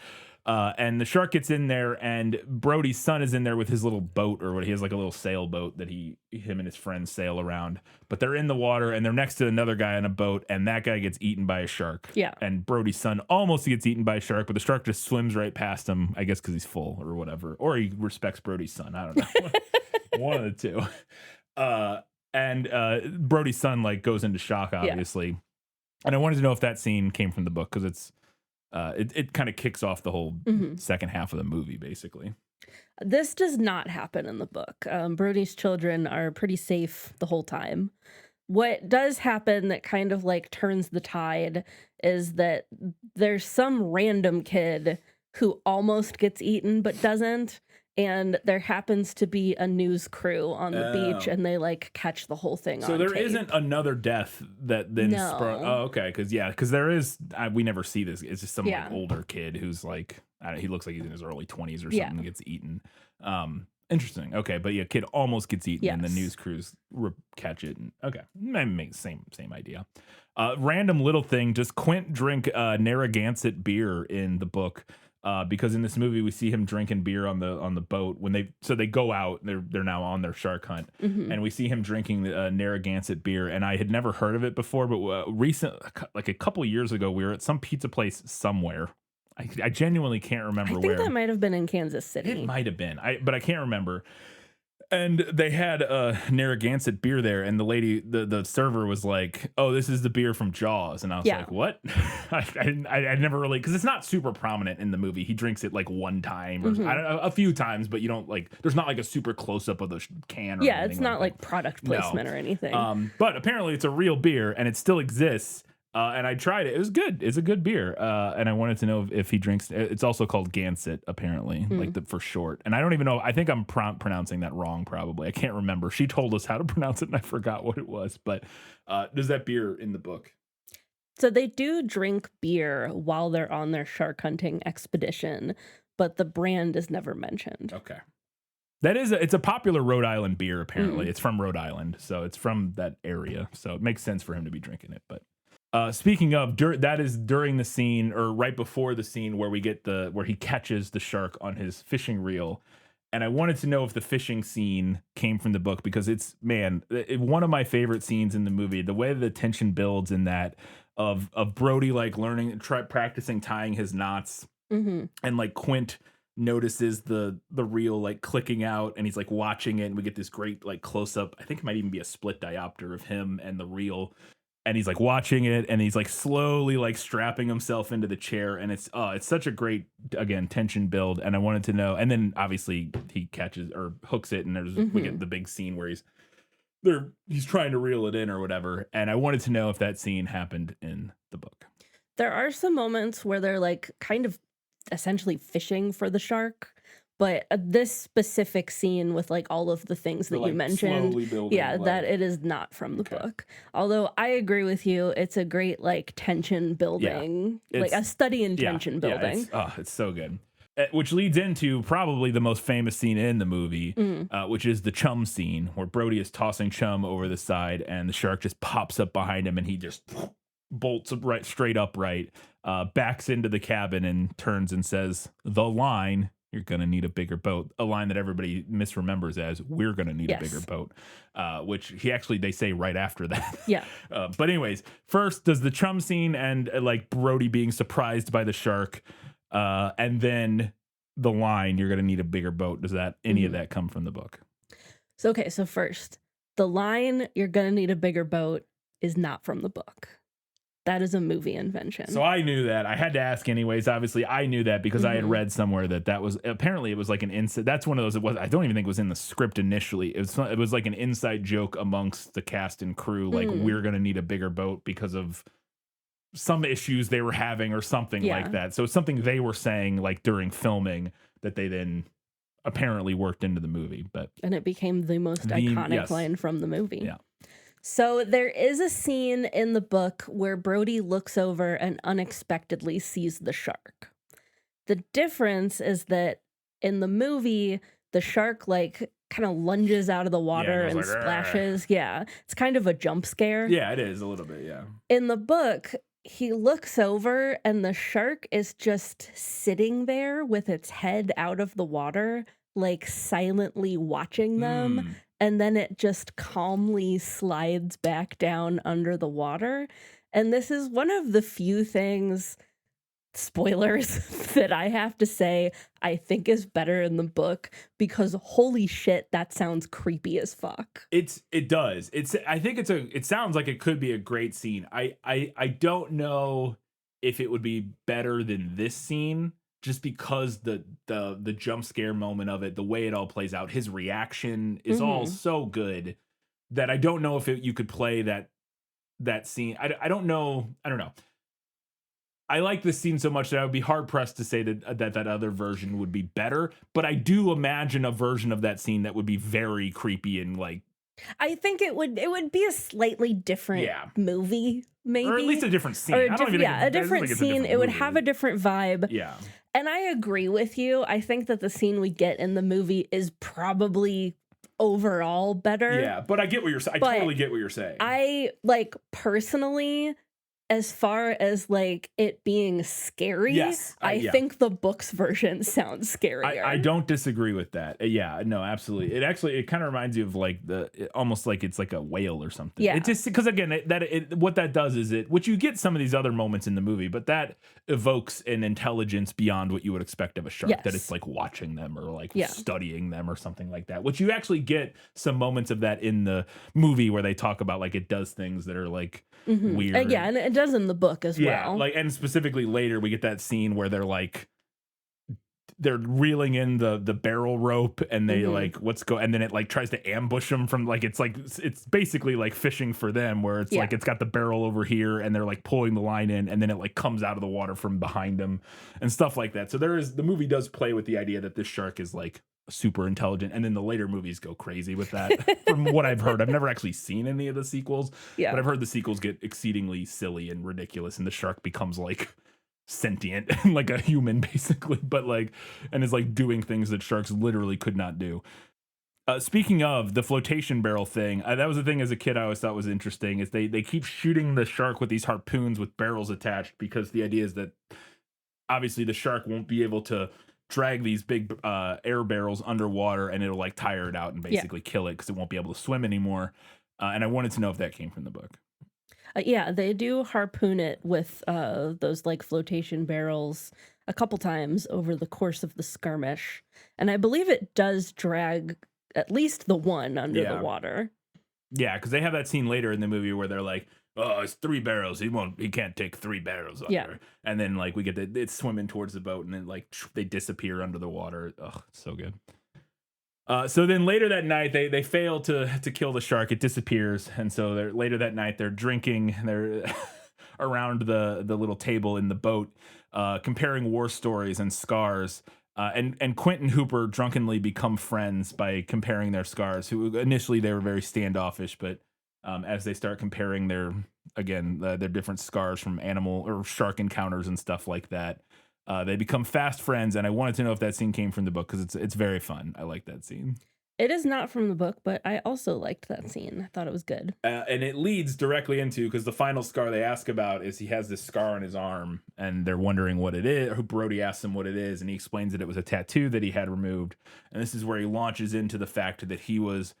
And the shark gets in there, and Brody's son is in there with his little boat, or what he has like a little sailboat that him and his friends sail around. But they're in the water, and they're next to another guy on a boat, and that guy gets eaten by a shark. Yeah. And Brody's son almost gets eaten by a shark, but the shark just swims right past him, I guess because he's full or whatever. Or he respects Brody's son. I don't know. One of the two. And Brody's son like goes into shock, obviously. Yeah. And I wanted to know if that scene came from the book, because it's it kind of kicks off the whole second half of the movie, basically. This does not happen in the book. Brody's children are pretty safe the whole time. What does happen that kind of like turns the tide is that there's some random kid who almost gets eaten but doesn't. And there happens to be a news crew on the beach, and they like catch the whole thing. So on there tape. Isn't another death that then sprung. Oh, okay, because there is. We never see this. It's just some like older kid who's like, he looks like he's in his early 20s or something. Gets eaten. Interesting. Okay, but kid almost gets eaten, and the news crews catch it. And, okay, maybe same idea. Random little thing. Just Quint drink Narragansett beer in the book. Because in this movie we see him drinking beer on the boat when they go out. They're now on their shark hunt, and we see him drinking Narragansett beer. And I had never heard of it before, but like a couple years ago, we were at some pizza place somewhere. I genuinely can't remember where. I think that might have been in Kansas City. It might have been, but I can't remember. And they had Narragansett beer there, and the lady, the server was like, "Oh, this is the beer from Jaws," and I was Yeah. like, "What?" I never really, because it's not super prominent in the movie. He drinks it like one time or I don't know, a few times, but you don't like. There's not like a super close up of the can. Or Yeah, anything it's not like that. product No. placement or anything. But apparently it's a real beer, and it still exists. And I tried it. It was good. It's a good beer. And I wanted to know if he drinks. It's also called Gansett, apparently, like for short. And I don't even know. I think I'm pronouncing that wrong. Probably. I can't remember. She told us how to pronounce it, and I forgot what it was. But there's that beer in the book. So they do drink beer while they're on their shark hunting expedition, but the brand is never mentioned. Okay. That is it's a popular Rhode Island beer. Apparently, it's from Rhode Island, so it's from that area. So it makes sense for him to be drinking it. But. Speaking of, that is during the scene or right before the scene where we get where he catches the shark on his fishing reel. And I wanted to know if the fishing scene came from the book, because it's, man, one of my favorite scenes in the movie. The way the tension builds in that of Brody like practicing tying his knots, and like Quint notices the reel like clicking out, and he's like watching it, and we get this great like close up. I think it might even be a split diopter of him and the reel. And he's like watching it, and he's like slowly like strapping himself into the chair, and it's such a great, again, tension build. And I wanted to know, and then obviously he catches or hooks it, and we get the big scene where he's trying to reel it in or whatever. And I wanted to know if that scene happened in the book. There are some moments where they're like kind of essentially fishing for the shark, but this specific scene with like all of the things that you mentioned, that it is not from the book. Although I agree with you, it's a great like tension building, like a study in tension building. It's so good. Which leads into probably the most famous scene in the movie, which is the chum scene, where Brody is tossing chum over the side, and the shark just pops up behind him, and he just bolts straight upright, backs into the cabin, and turns and says, "The line. You're going to need a bigger boat," a line that everybody misremembers as "we're going to need a bigger boat," which they say right after that. Yeah. But anyways, first does the chum scene and like Brody being surprised by the shark. And then the line, "you're going to need a bigger boat." Does any of that come from the book? So first, the line, "you're going to need a bigger boat," is not from the book. That is a movie invention. So I knew that. I had to ask anyways. Obviously, I knew that because I had read somewhere that was apparently it was like an inside. That's one of those. It was. I don't even think it was in the script initially. It was like an inside joke amongst the cast and crew. Like we're gonna need a bigger boat because of some issues they were having or something like that. So it's something they were saying like during filming that they then apparently worked into the movie. And it became the most iconic line from the movie. Yeah. So there is a scene in the book where Brody looks over and unexpectedly sees the shark. The difference is that in the movie, the shark like kind of lunges out of the water and like, splashes. Yeah, it's kind of a jump scare. Yeah, it is a little bit, yeah. In the book, he looks over and the shark is just sitting there with its head out of the water, like silently watching them. And then it just calmly slides back down under the water. And this is one of the few things, spoilers, that I have to say I think is better in the book, because holy shit, that sounds creepy as fuck. It does. I think it sounds like it could be a great scene. I don't know if it would be better than this scene, just because the jump scare moment of it, the way it all plays out, his reaction is all so good that I don't know if you could play that scene. I don't know. I like this scene so much that I would be hard pressed to say that other version would be better. But I do imagine a version of that scene that would be very creepy and like. I think it would be a slightly different movie, maybe, or at least a different scene. Or a different scene. It would have a different vibe. Yeah. And I agree with you. I think that the scene we get in the movie is probably overall better. Yeah, but I get what you're saying. I totally get what you're saying. I like personally as far as like it being scary, Yes, I yeah. think the books version sounds scarier. I don't disagree with that. Yeah, no, absolutely. It kind of reminds you of like almost like it's like a whale or something. Yeah. It just because again what that does is which you get some of these other moments in the movie, but that evokes an intelligence beyond what you would expect of a shark. That Yes. it's like watching them or like Yeah. studying them or something like that. Which you actually get some moments of that in the movie where they talk about like it does things that are like weird. Yeah, and it does in the book as Yeah, well. like and specifically later we get that scene where they're reeling in the barrel rope and they like and then it like tries to ambush them from like it's basically like fishing for them where it's like it's got the barrel over here and they're like pulling the line in and then it like comes out of the water from behind them and stuff like that. So the movie does play with the idea that this shark is like super intelligent, and then the later movies go crazy with that. From what I've heard, I've never actually seen any of the sequels, but I've heard the sequels get exceedingly silly and ridiculous and the shark becomes like sentient like a human basically, but like and is like doing things that sharks literally could not do. Speaking of the flotation barrel thing, that was the thing as a kid I always thought was interesting is they keep shooting the shark with these harpoons with barrels attached because the idea is that obviously the shark won't be able to drag these big air barrels underwater and it'll like tire it out and basically kill it because it won't be able to swim anymore. And I wanted to know if that came from the book. Yeah, they do harpoon it with those like flotation barrels a couple times over the course of the skirmish. And I believe it does drag at least the one under the water. Yeah, because they have that scene later in the movie where they're like, oh, it's 3 barrels. He can't take 3 barrels under. Yeah. And then like we get it's swimming towards the boat and then like they disappear under the water. Ugh, so good. So then later that night, they fail to kill the shark. It disappears, and so later that night they're drinking. They're around the little table in the boat, comparing war stories and scars. And Quint and Hooper drunkenly become friends by comparing their scars. Who initially they were very standoffish, but as they start comparing their different scars from animal or shark encounters and stuff like that. They become fast friends, and I wanted to know if that scene came from the book because it's very fun. I like that scene. It is not from the book, but I also liked that scene. I thought it was good. And it leads directly into, because the final scar they ask about is he has this scar on his arm, and they're wondering what it is. Brody asks him what it is, and he explains that it was a tattoo that he had removed. And this is where he launches into the fact that he was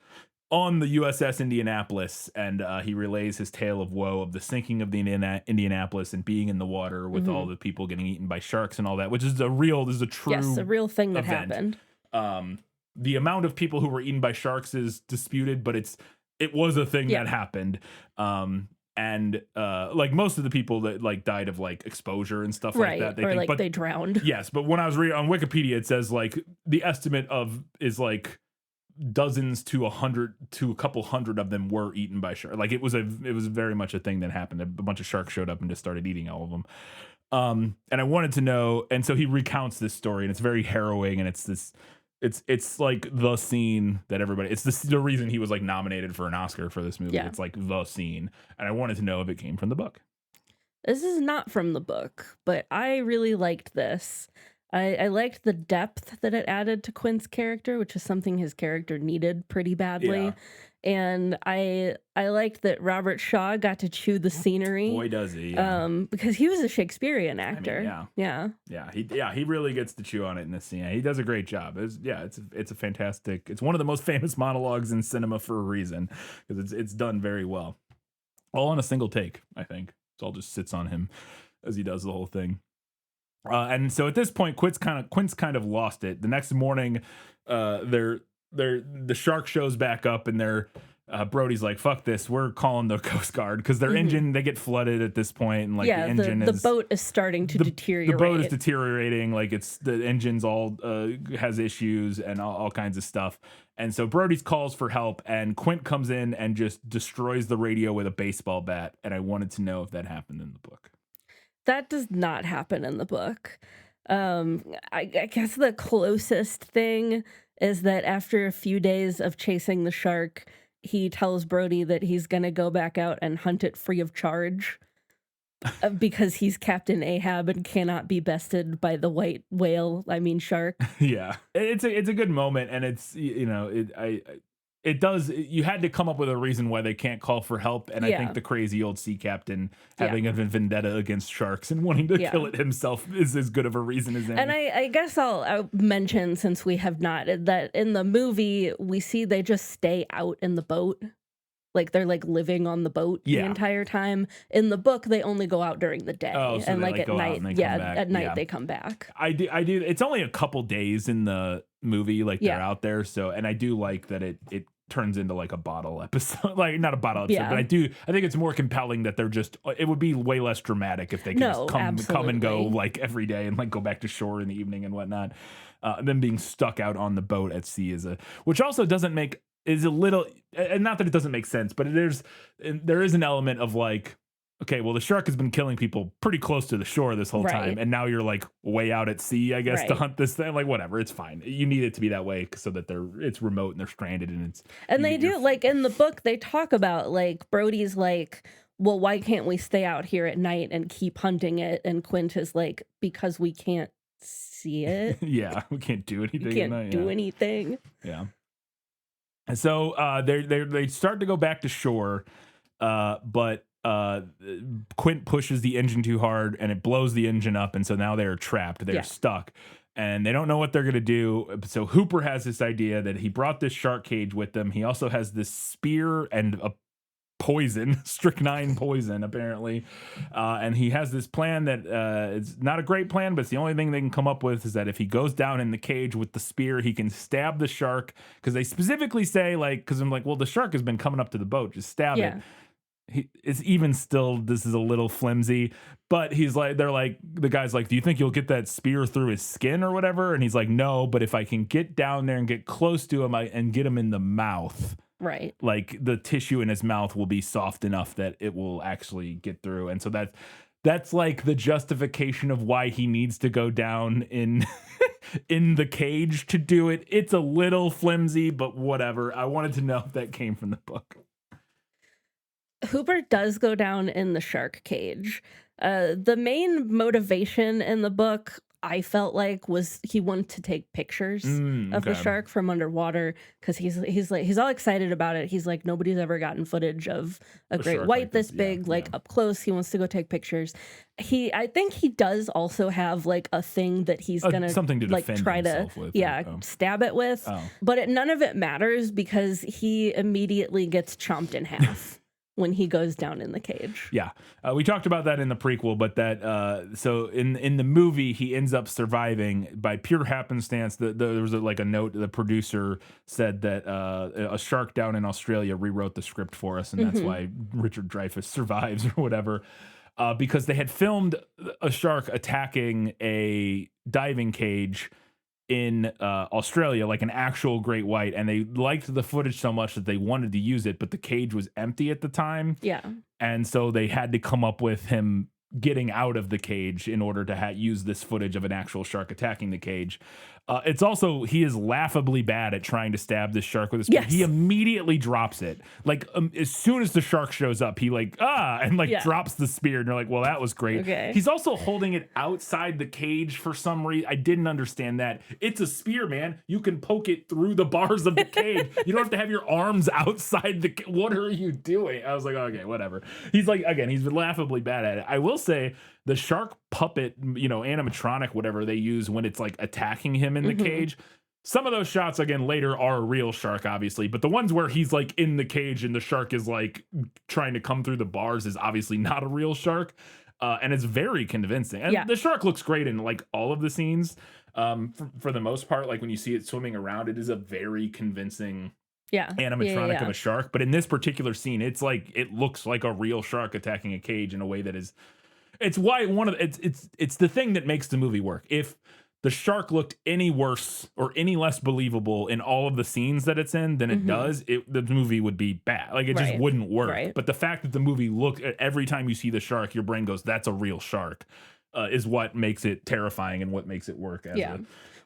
on the USS Indianapolis, and he relays his tale of woe of the sinking of the Indianapolis and being in the water with all the people getting eaten by sharks and all that, which is a true a real thing that event. happened. The amount of people who were eaten by sharks is disputed, but it was a thing that happened. And like most of the people that like died of like exposure and stuff like that, they drowned. Yes, but when I was reading on Wikipedia, it says like the estimate is like dozens to 100 to a couple hundred of them were eaten by sharks. Like it was very much a thing that happened. A bunch of sharks showed up and just started eating all of them. And I wanted to know, and so he recounts this story, and it's very harrowing, and it's like the scene that everybody, it's the reason he was like nominated for an Oscar for this movie. It's like the scene, and I wanted to know if it came from the book. This is not from the book, but I really liked this. I liked the depth that it added to Quint's character, which is something his character needed pretty badly. Yeah. And I liked that Robert Shaw got to chew the scenery. Boy, does he! Yeah. Because he was a Shakespearean actor. I mean, he really gets to chew on it in this scene. He does a great job. It's a fantastic. It's one of the most famous monologues in cinema for a reason because it's done very well. All on a single take, I think. It all just sits on him as he does the whole thing. And so at this point, Quint's kind of lost it. The next morning, the shark shows back up, and Brody's like, "Fuck this, we're calling the Coast Guard," because their engine, they get flooded at this point, and like the engine the boat is starting to deteriorate. The boat is deteriorating, like the engine's all has issues and all kinds of stuff. And so Brody calls for help, and Quint comes in and just destroys the radio with a baseball bat. And I wanted to know if that happened in the book. That does not happen in the book. I guess the closest thing is that after a few days of chasing the shark, he tells Brody that he's going to go back out and hunt it free of charge because he's Captain Ahab and cannot be bested by the white whale, shark. Yeah, it's a good moment, and it's it does. You had to come up with a reason why they can't call for help, and I Yeah. think the crazy old sea captain Yeah. having a vendetta against sharks and wanting to Yeah. kill it himself is as good of a reason as any. And I guess I'll mention, since we have not, that in the movie we see they just stay out in the boat. Like they're like living on the boat the Yeah. entire time. In the book, they only go out during the day, Oh, so and they, like like, at go out night, and they come yeah, back. at night Yeah. they come back. I do. It's only a couple days in the movie, like they're Yeah. out there. So, and I do like that it turns into like a bottle episode, like not a bottle episode, Yeah. but I think it's more compelling that they're just. It would be way less dramatic if they could No, just come and go absolutely. like every day and like go back to shore in the evening and whatnot. Them being stuck out on the boat at sea which also doesn't make is a little, and not that it doesn't make sense, but there is an element of like, okay, well, the shark has been killing people pretty close to the shore this whole time, Right. and now you're like way out at sea, I guess, to Right. hunt this thing. Like, whatever, it's fine. You need it to be that way so that it's remote and they're stranded, and it's And you they get your do, like in the book, they talk about like Brody's like, well, why can't we stay out here at night and keep hunting it? And Quint is like, because we can't see it. yeah, we can't do anything. We at can't night, do yeah. anything. Yeah. And so they start to go back to shore, but Quint pushes the engine too hard and it blows the engine up, and so now they're trapped. They're Yeah. stuck. And they don't know what they're going to do. So Hooper has this idea that he brought this shark cage with him. He also has this spear and a poison, strychnine poison, apparently. And he has this plan that it's not a great plan, but it's the only thing they can come up with, is that if he goes down in the cage with the spear, he can stab the shark. Because they specifically say, like, because I'm like, well, the shark has been coming up to the boat, just stab Yeah. it. It's even still, this is a little flimsy, but he's like, the guy's like, do you think you'll get that spear through his skin or whatever? And he's like, no, but if I can get down there and get close to him and get him in the mouth, Right. like the tissue in his mouth will be soft enough that it will actually get through. And so that's like the justification of why he needs to go down in in the cage to do it. It's a little flimsy, but whatever. I wanted to know if that came from the book. Hooper does go down in the shark cage. The main motivation in the book, I felt like, was he wanted to take pictures of the Okay. shark from underwater, because he's all excited about it. He's like, nobody's ever gotten footage of a great shark white like this this. Yeah, big, like yeah. up close. He wants to go take pictures. I think he does also have like a thing that he's gonna something to like defend try to himself with, stab it with. Oh. But none of it matters because he immediately gets chomped in half when he goes down in the cage. Yeah, we talked about that in the prequel, but that so in the movie he ends up surviving by pure happenstance. There was a note. The producer said that a shark down in Australia rewrote the script for us, and that's why Richard Dreyfuss survives or whatever. Because they had filmed a shark attacking a diving cage in Australia, like an actual great white, and they liked the footage so much that they wanted to use it, but the cage was empty at the time. Yeah. And so they had to come up with him getting out of the cage in order to use this footage of an actual shark attacking the cage. It's also, he is laughably bad at trying to stab this shark with a spear. Yes. He immediately drops it. Like, as soon as the shark shows up, he drops the spear. And you're like, well, that was great. Okay. He's also holding it outside the cage for some reason. I didn't understand that. It's a spear, man. You can poke it through the bars of the cage. You don't have to have your arms outside the what are you doing? I was like, okay, whatever. He's like, again, he's laughably bad at it. I will say the shark puppet, animatronic, whatever they use when it's like attacking him in the cage. Some of those shots, again, later are a real shark, obviously, but the ones where he's like in the cage and the shark is like trying to come through the bars is obviously not a real shark. And it's very convincing. And the shark looks great in like all of the scenes. For the most part, like when you see it swimming around, it is a very convincing animatronic of a shark. But in this particular scene, it's like it looks like a real shark attacking a cage in a way that is. It's why it's the thing that makes the movie work. If the shark looked any worse or any less believable in all of the scenes that it's in than it does, the movie would be bad. Like it just wouldn't work. Right. But the fact that the movie every time you see the shark, your brain goes, "That's a real shark," is what makes it terrifying and what makes it work.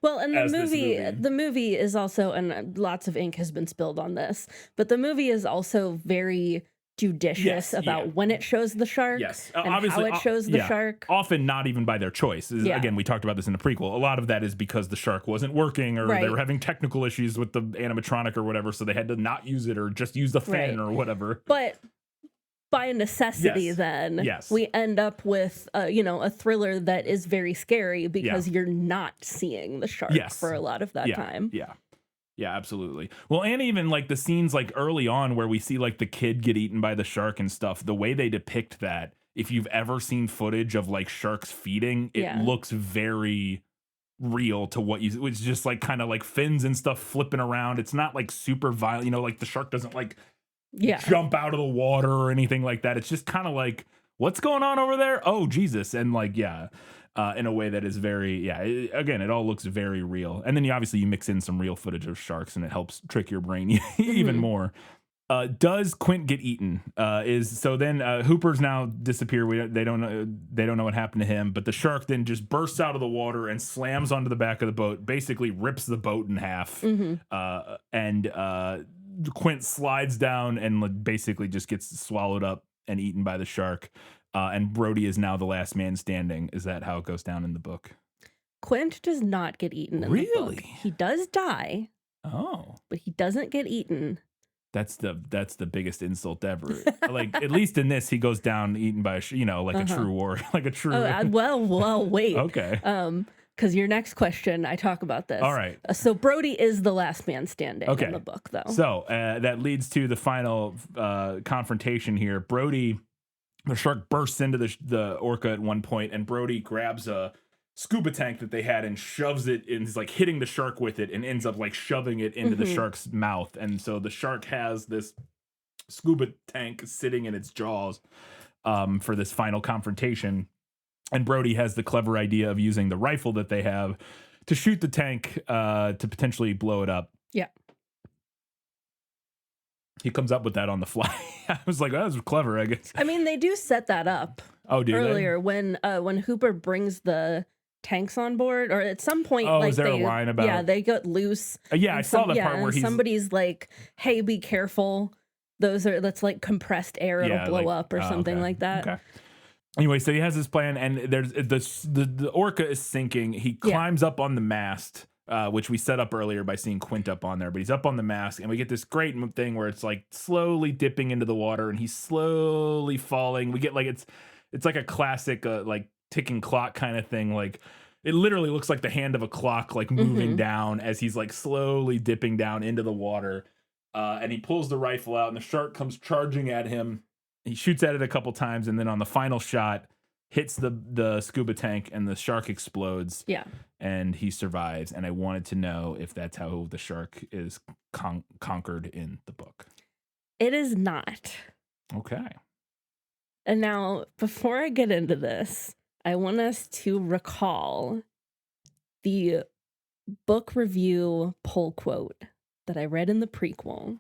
Well, and as this movie. the movie is also, and lots of ink has been spilled on this, but the movie is also very judicious Yes, about yeah. when it shows the shark Yes, and obviously, how it shows the yeah. shark. Often not even by their choice. Yeah. Again, we talked about this in the prequel. A lot of that is because the shark wasn't working, or they Right. were having technical issues with the animatronic or whatever, so they had to not use it or just use the fin Right. or whatever. But by necessity, Yes. then Yes. we end up with a thriller that is very scary because you're not seeing the shark Yes. for a lot of that time. Yeah, absolutely. Well, and even like the scenes like early on where we see like the kid get eaten by the shark and stuff, the way they depict that, if you've ever seen footage of like sharks feeding, it Yeah. looks very real to what you, it's just like kind of like fins and stuff flipping around. It's not like super violent, like the shark doesn't like jump out of the water or anything like that. It's just kind of like, what's going on over there? Oh, Jesus. And like, in a way that is very, again, it all looks very real. And then you mix in some real footage of sharks and it helps trick your brain even more. Does Quint get eaten? Then Hooper's now disappeared. They don't know what happened to him, but the shark then just bursts out of the water and slams onto the back of the boat, basically rips the boat in half. And Quint slides down and basically just gets swallowed up and eaten by the shark. And Brody is now the last man standing. Is that how it goes down in the book? Quint does not get eaten in the book. He does die. Oh. But he doesn't get eaten. That's the biggest insult ever. Like, at least in this, he goes down eaten by a true war, like a true. Well, wait. Okay. Because your next question, I talk about this. All right. So Brody is the last man standing in the book, though. So that leads to the final confrontation here. Brody, the shark bursts into the orca at one point, and Brody grabs a scuba tank that they had and shoves it and is like hitting the shark with it and ends up like shoving it into the shark's mouth. And so the shark has this scuba tank sitting in its jaws for this final confrontation. And Brody has the clever idea of using the rifle that they have to shoot the tank to potentially blow it up. Yeah. He comes up with that on the fly. I was like, that was clever, I guess. I mean, they do set that up. Oh, do earlier when Hooper brings the tanks on board, or at some point, like is there a line about? they got loose. I saw the part where somebody's like, "Hey, be careful! That's like compressed air; it'll blow up or something like that." Okay. Anyway, so he has this plan, and there's the orca is sinking. He climbs up on the mast, which we set up earlier by seeing Quint up on there, but he's up on the mast, and we get this great thing where it's like slowly dipping into the water, and he's slowly falling. We get like it's like a classic like ticking clock kind of thing. Like it literally looks like the hand of a clock like moving down as he's like slowly dipping down into the water. And he pulls the rifle out, and the shark comes charging at him. He shoots at it a couple times, and then on the final shot, hits the scuba tank, and the shark explodes. Yeah. And he survives. And I wanted to know if that's how the shark is conquered in the book. It is not. Okay. And now, before I get into this, I want us to recall the book review poll quote that I read in the prequel,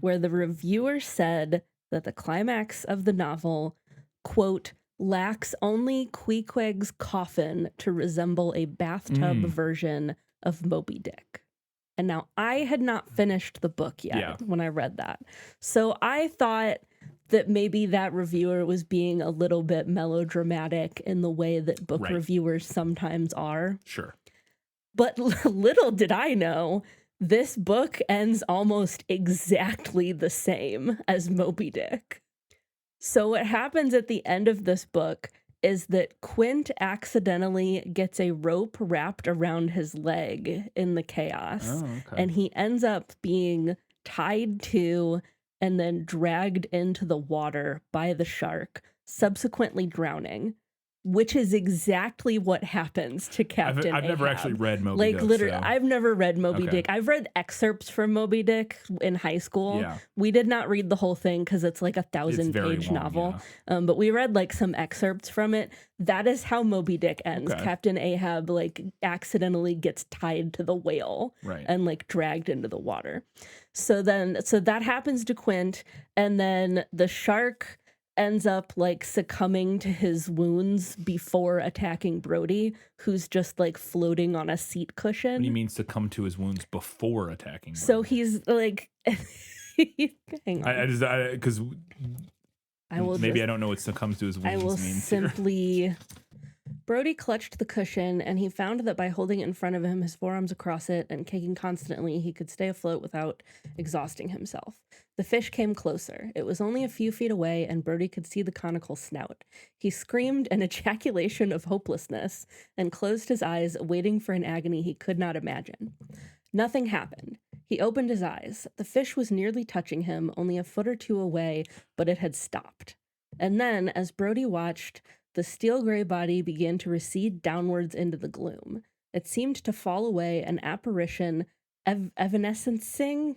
where the reviewer said that the climax of the novel, quote, lacks only Queequeg's coffin to resemble a bathtub version of Moby Dick. And now I had not finished the book yet when I read that. So I thought that maybe that reviewer was being a little bit melodramatic in the way that book reviewers sometimes are. Sure. But little did I know, this book ends almost exactly the same as Moby Dick. So what happens at the end of this book is that Quint accidentally gets a rope wrapped around his leg in the chaos. Oh, okay. And he ends up being tied to and then dragged into the water by the shark, subsequently drowning, which is exactly what happens to Captain I've never Ahab. actually read Moby Dick. Literally, so. I've never read Moby Dick. I've read excerpts from Moby Dick in high school. Yeah. We did not read the whole thing because it's like a It's 1,000-page very long, novel. But we read like some excerpts from it. That is how Moby Dick ends. Okay. Captain Ahab like accidentally gets tied to the whale and like dragged into the water. So that happens to Quint, and then the shark ends up like succumbing to his wounds before attacking Brody, who's just like floating on a seat cushion. What do you mean succumb to his wounds before attacking? So Brody? he's like Hang on. I just because I will maybe just, I don't know what succumbs to his I wounds will means here. simply. Brody clutched the cushion, and he found that by holding it in front of him, his forearms across it, and kicking constantly, he could stay afloat without exhausting himself. The fish came closer. It was only a few feet away, and Brody could see the conical snout. He screamed an ejaculation of hopelessness and closed his eyes, waiting for an agony he could not imagine. Nothing happened. He opened his eyes. The fish was nearly touching him, only a foot or two away, but it had stopped. And then, as Brody watched, the steel gray body began to recede downwards into the gloom. It seemed to fall away, an apparition evanescing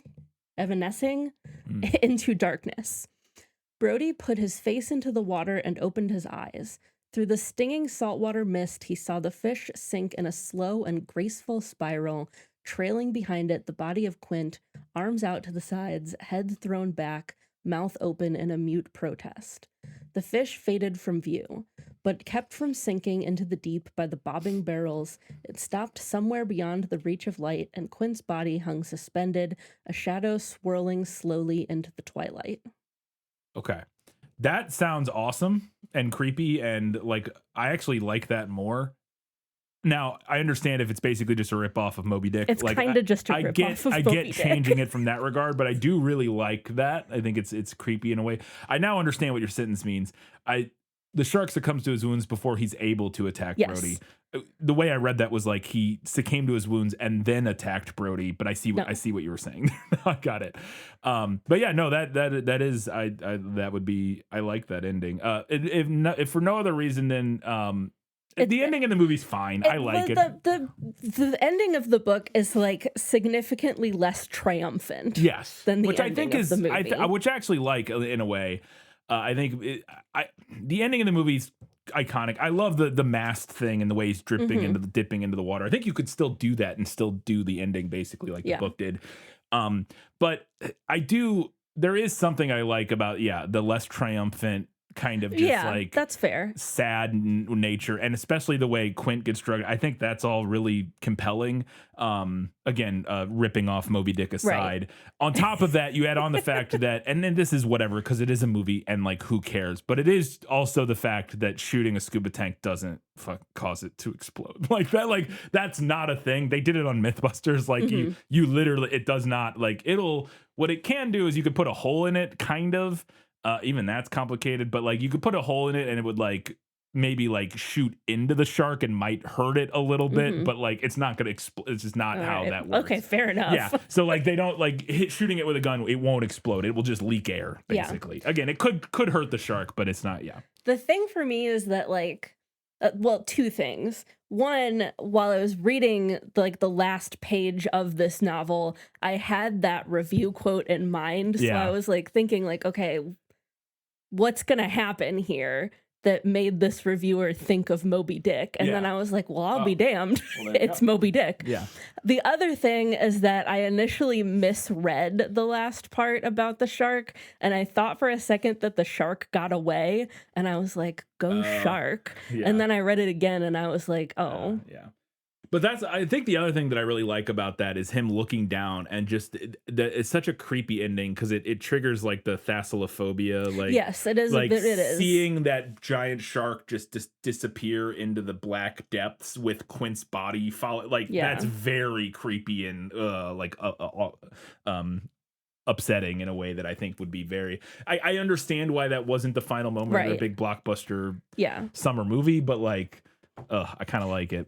into darkness. Brody put his face into the water and opened his eyes. Through the stinging saltwater mist, he saw the fish sink in a slow and graceful spiral, trailing behind it the body of Quint, arms out to the sides, head thrown back, mouth open in a mute protest. The fish faded from view, but kept from sinking into the deep by the bobbing barrels. It stopped somewhere beyond the reach of light, and Quint's body hung suspended, a shadow swirling slowly into the twilight. Okay. That sounds awesome and creepy, and like I actually like that more. Now, I understand if it's basically just a ripoff of Moby Dick. It's like, kind of just a I ripoff get, of I Moby get Dick. changing it from that regard, but I do really like that. I think it's creepy in a way. I now understand what your sentence means. The shark succumbs to his wounds before he's able to attack Yes. Brody. The way I read that was like he succumbed to his wounds and then attacked Brody. But I see what you were saying. I got it. But yeah, no, that is that would be, I like that ending. If for no other reason than the ending in the movie's fine. I like it. The ending of the book is like significantly less triumphant. Yes, than the which I ending think of is the movie. which I actually like in a way. I think the ending of the movie's iconic. I love the mast thing and the way he's dipping into the water. I think you could still do that and still do the ending basically like the book did. But I do. There is something I like about the less triumphant kind of just like that's fair. Sad nature, and especially the way Quint gets drugged. I think that's all really compelling. Again, ripping off Moby Dick aside. Right. On top of that, you add on the fact that, and then this is whatever because it is a movie and like who cares, but it is also the fact that shooting a scuba tank doesn't cause it to explode like that. Like that's not a thing. They did it on Mythbusters. Like you literally, it does not like what it can do is you could put a hole in it kind of. Even that's complicated, but like you could put a hole in it and it would like maybe like shoot into the shark and might hurt it a little bit, but like it's not gonna explode. It's just not how that works. Okay, fair enough. Yeah. So like they don't like shooting it with a gun. It won't explode. It will just leak air basically. Again, it could hurt the shark, but it's not. Yeah. The thing for me is that like, two things. One, while I was reading like the last page of this novel, I had that review quote in mind. So I was like thinking like, okay, what's going to happen here that made this reviewer think of Moby Dick? And then I was like, well, I'll be damned. Well, it's Moby Dick. Yeah. The other thing is that I initially misread the last part about the shark. And I thought for a second that the shark got away. And I was like, go shark. Yeah. And then I read it again and I was like, oh. Yeah. But I think the other thing that I really like about that is him looking down and just it's such a creepy ending because it triggers like the thalassophobia. Like, yes, it is. Like it is seeing that giant shark just disappear into the black depths with Quint's body follow. Like that's very creepy and upsetting in a way that I think would be very. I understand why that wasn't the final moment of a big blockbuster summer movie, but like. I kind of like it.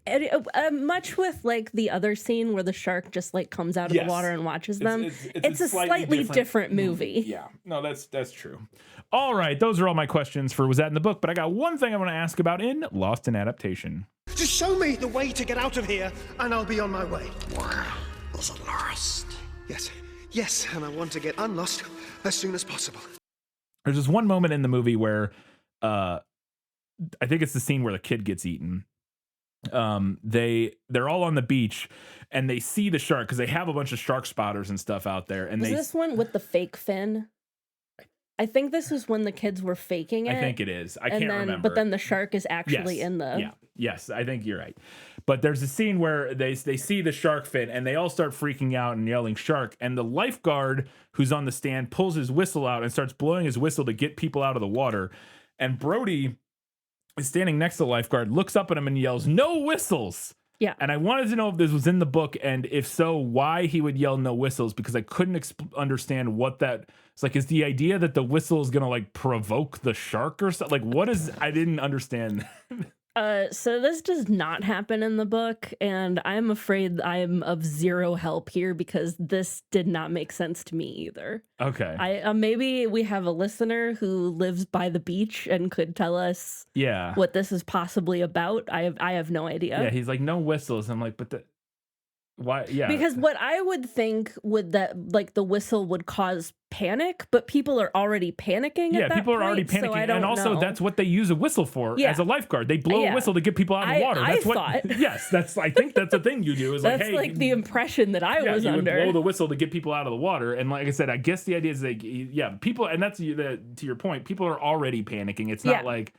Much with like the other scene where the shark just like comes out of the water and watches them. It's a slightly different movie. Yeah, no, that's true. All right, those are all my questions for Was That in the Book? But I got one thing I want to ask about in Lost in Adaptation. Just show me the way to get out of here, and I'll be on my way. Where is it lost? Yes, and I want to get unlost as soon as possible. There's this one moment in the movie where I think it's the scene where the kid gets eaten. They're all on the beach and they see the shark because they have a bunch of shark spotters and stuff out there. And Was this one with the fake fin? I think this was when the kids were faking it. I think it is. I and can't then, remember. But then the shark is actually Yes. in the. Yeah. Yes, I think you're right. But there's a scene where they see the shark fin and they all start freaking out and yelling shark. And the lifeguard who's on the stand pulls his whistle out and starts blowing his whistle to get people out of the water. And Brody is standing next to the lifeguard, looks up at him and yells, "No whistles." Yeah. And I wanted to know if this was in the book, and if so, why he would yell "no whistles," because I couldn't understand what that. It's like, is the idea that the whistle is gonna like provoke the shark or something? Like, what is? I didn't understand. So this does not happen in the book, and I'm afraid I'm of zero help here because this did not make sense to me either. Okay. I maybe we have a listener who lives by the beach and could tell us Yeah. what this is possibly about. I have no idea. Yeah, he's like, "No whistles." I'm like, but why? Yeah. Because what I would think would that like the whistle would cause panic, but people are already panicking. Yeah, at that people are already point, so I panicking, don't and also know. that's what they use a whistle for Yeah. as a lifeguard. They blow a Yeah. whistle to get people out of the water. That's I what. thought. Yes, that's. I think that's the thing you do. Is That's like, hey, like the impression that I was you under. would blow the whistle to get people out of the water. And like I said, I guess the idea is like, yeah, people, and that's to your point. People are already panicking. It's not Yeah. like.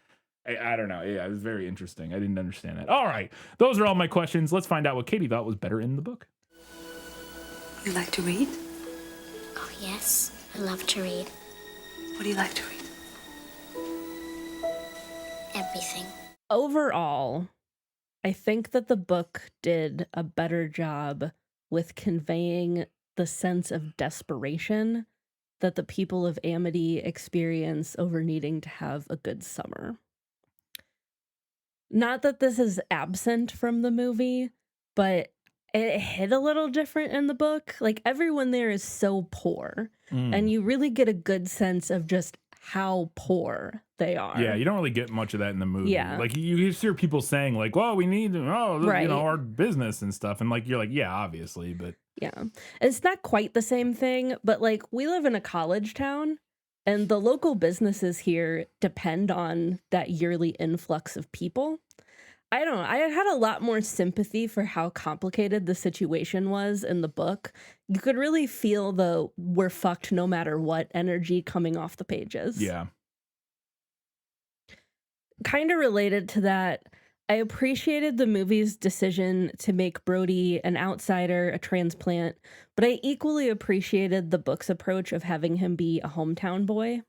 I don't know. Yeah, it was very interesting. I didn't understand that. All right, those are all my questions. Let's find out what Katie thought was better in the book. You like to read? Oh, yes. I love to read. What do you like to read? Everything. Overall, I think that the book did a better job with conveying the sense of desperation that the people of Amity experience over needing to have a good summer. Not that this is absent from the movie, but it hit a little different in the book. Like, everyone there is so poor, and you really get a good sense of just how poor they are. Yeah, you don't really get much of that in the movie. Yeah. Like you hear people saying like, "Well, we need Right. our business and stuff," and like you're like, "Yeah, obviously," but Yeah. It's not quite the same thing, but like we live in a college town and the local businesses here depend on that yearly influx of people. I don't know. I had a lot more sympathy for how complicated the situation was in the book. You could really feel the "we're fucked no matter what" energy coming off the pages. yeah. Kind of related to that, I appreciated the movie's decision to make Brody an outsider, a transplant, but I equally appreciated the book's approach of having him be a hometown boy.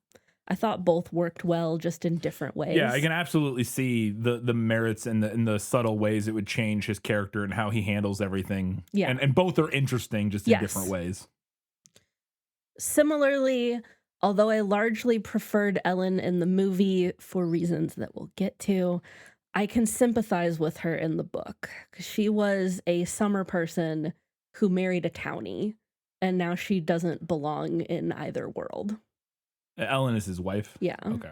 I thought both worked well, just in different ways. Yeah, I can absolutely see the merits and the subtle ways it would change his character and how he handles everything. Yeah. And both are interesting just in Yes. different ways. Similarly, although I largely preferred Ellen in the movie for reasons that we'll get to, I can sympathize with her in the book. 'Cause she was a summer person who married a townie, and now she doesn't belong in either world. Ellen is his wife. Yeah. Okay.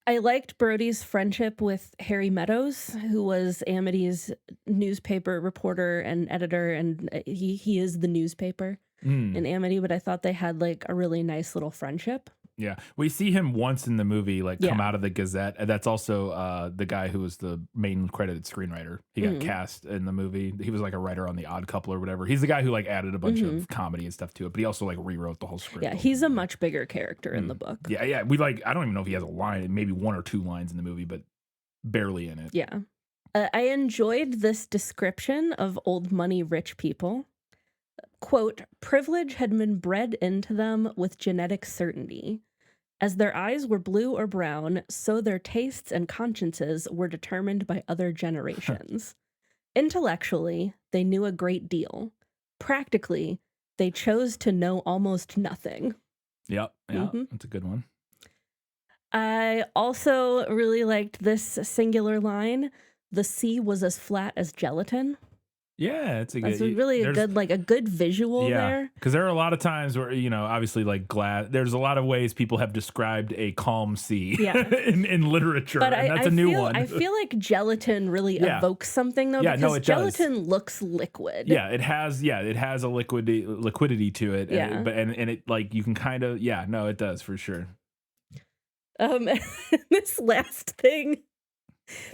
I liked Brody's friendship with Harry Meadows, who was Amity's newspaper reporter and editor, and he is the newspaper in Amity, but I thought they had like a really nice little friendship. Yeah, we see him once in the movie, like come Yeah. out of the Gazette. And that's also the guy who was the main credited screenwriter. He got cast in the movie. He was like a writer on The Odd Couple or whatever. He's the guy who like added a bunch of comedy and stuff to it, but he also like rewrote the whole script. Yeah, he's a much bigger character in the book. Yeah, yeah. We like. I don't even know if he has a line, maybe one or two lines in the movie, but barely in it. Yeah. I enjoyed this description of old money rich people. Quote, "Privilege had been bred into them with genetic certainty. As their eyes were blue or brown, so their tastes and consciences were determined by other generations. Intellectually, they knew a great deal. Practically, they chose to know almost nothing." Yep. Yeah, that's a good one. I also really liked this singular line. "The sea was as flat as gelatin." Yeah, it's a That's good. really a there's- good, like a good visual Yeah, there. because there are a lot of times where obviously like glass. There's a lot of ways people have described a calm sea. Yeah. in literature, But and that's I a new feel, one. I feel like gelatin really Yeah. evokes something though, Yeah, because no, it does. gelatin looks liquid. Yeah, it has a liquidity to it. Yeah. And it like you can kind of it does for sure. This last thing,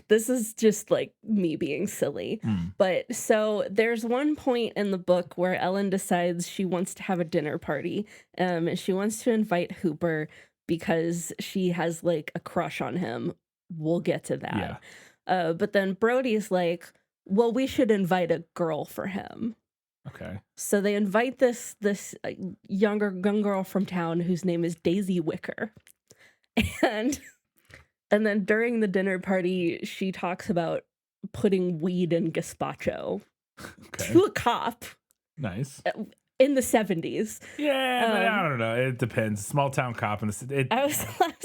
this is just like me being silly. But so there's one point in the book where Ellen decides she wants to have a dinner party. And she wants to invite Hooper, because she has like a crush on him. We'll get to that. Yeah. But then Brody's like, well, we should invite a girl for him. Okay. So they invite this young girl from town whose name is Daisy Wicker. And then during the dinner party, she talks about putting weed in gazpacho to a cop Nice. in the 70s. Yeah, but I don't know. It depends. Small town cop, and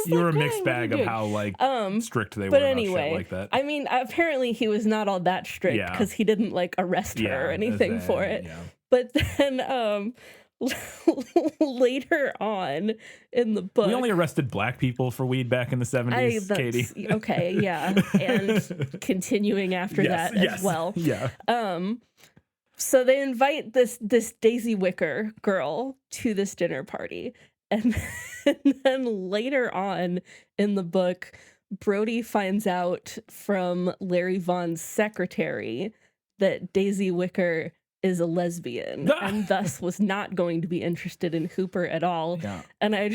you were a mixed bag of how like strict they were but about anyway, shit like that. I mean, apparently he was not all that strict because he didn't like arrest her or anything for it. Yeah. But then later on in the book, We only arrested black people for weed back in the 70s, Katie. Okay, yeah. And continuing after that as well. Yeah. So they invite this Daisy Wicker girl to this dinner party. And then later on in the book, Brody finds out from Larry Vaughn's secretary that Daisy Wicker is a lesbian and thus was not going to be interested in Hooper at all. Yeah. And I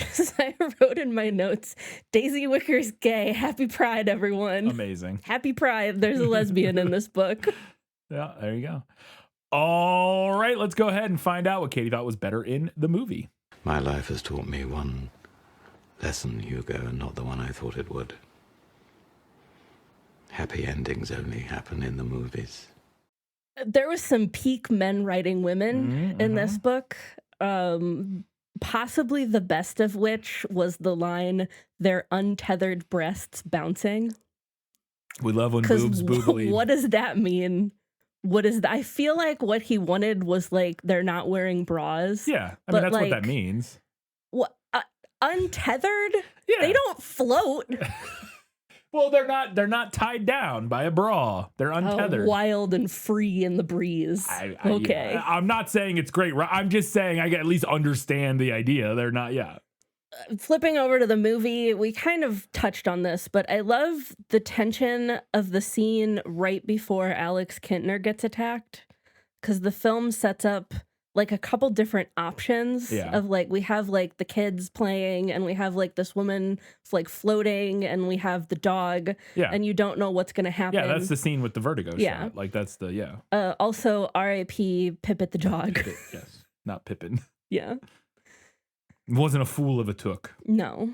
wrote in my notes, Daisy Wicker's gay. Happy Pride, everyone. Amazing. Happy Pride. There's a lesbian in this book. Yeah, there you go. All right, let's go ahead and find out what Katie thought was better in the movie. My life has taught me one lesson, Hugo, and not the one I thought it would. Happy endings only happen in the movies. There was some peak men writing women in this book. Possibly the best of which was the line, "Their untethered breasts bouncing." We love when boobs boobily. What does that mean? What is that? I feel like what he wanted was like they're not wearing bras. Yeah, I mean that's like, what that means. What untethered? Yeah. They don't float. Well, they're not tied down by a bra. They're untethered. Wild and free in the breeze. Okay. Yeah. I'm not saying it's great. I'm just saying I can at least understand the idea. They're not, yeah. Flipping over to the movie, we kind of touched on this, but I love the tension of the scene right before Alex Kintner gets attacked, because the film sets up like a couple different options of like, we have like the kids playing and we have like this woman like floating and we have the dog and you don't know what's going to happen. Yeah, that's the scene with the vertigo shot. Like that's the, also R.I.P. Pippet the dog. Pippet, yes, not Pippin. Yeah. Wasn't a fool of a took. No.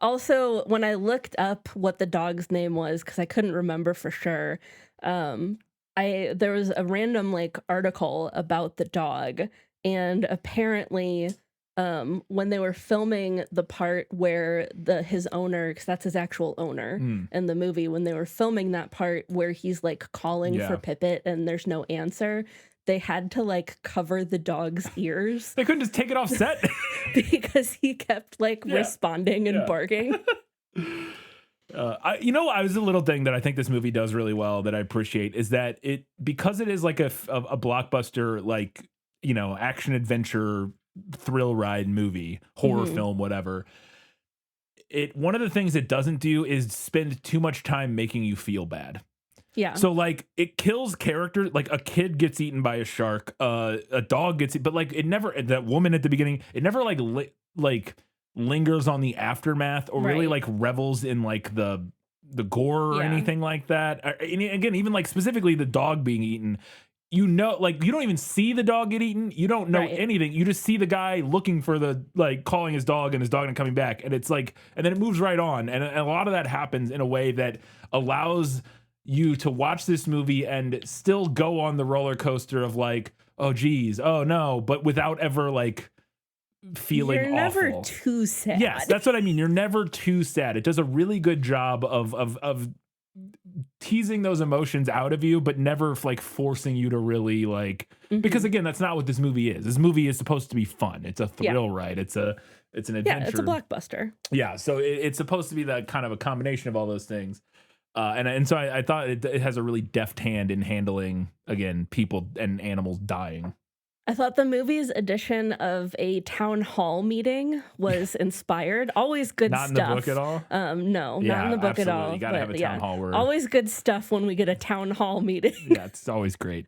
Also, when I looked up what the dog's name was, because I couldn't remember for sure, there was a random like article about the dog, and apparently when they were filming the part where his owner, because that's his actual owner in the movie, when they were filming that part where he's like calling for Pippet and there's no answer, they had to like cover the dog's ears. They couldn't just take it off set because he kept like responding and barking. I was a little thing that I think this movie does really well that I appreciate is that because it is like a blockbuster, like, you know, action adventure thrill ride movie, horror film, whatever. One of the things it doesn't do is spend too much time making you feel bad. Yeah. So like it kills characters, like a kid gets eaten by a shark, a dog gets eaten, but like it never, that woman at the beginning, it never like lingers on the aftermath or really like revels in like the gore or anything like that. And again, even like specifically the dog being eaten, you know, like you don't even see the dog get eaten. You don't know anything. You just see the guy looking for calling his dog and his dog and coming back. And it's like, and then it moves right on. And a lot of that happens in a way that allows you to watch this movie and still go on the roller coaster of like, oh geez, oh no, but without ever like feeling You're never awful. too sad. Yes, that's what I mean. You're never too sad. It does a really good job of teasing those emotions out of you, but never like forcing you to really like, because again, that's not what this movie is. This movie is supposed to be fun. It's a thrill ride. It's an adventure. Yeah, it's a blockbuster. Yeah, so it's supposed to be that kind of a combination of all those things. And so I thought it has a really deft hand in handling, again, people and animals dying. I thought the movie's edition of a town hall meeting was inspired. Always good not stuff. Not in the book at all? No, not in the book absolutely. at all. You gotta have a town hall where... Always good stuff when we get a town hall meeting. Yeah, it's always great.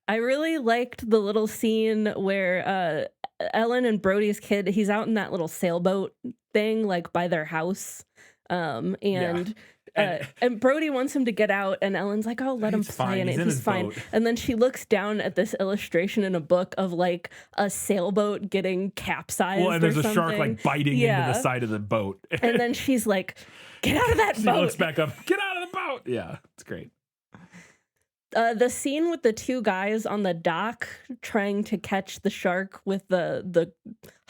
I really liked the little scene where Ellen and Brody's kid, he's out in that little sailboat thing, like by their house. And and Brody wants him to get out, and Ellen's like, "Oh, let him He's play fine. in He's it. in He's his fine." boat. And then she looks down at this illustration in a book of like a sailboat getting capsized. Well, and there's or a shark something. like biting into the side of the boat. And then she's like, "Get out of that She boat!" looks back up. Get out of the boat. Yeah, it's great. The scene with the two guys on the dock trying to catch the shark with the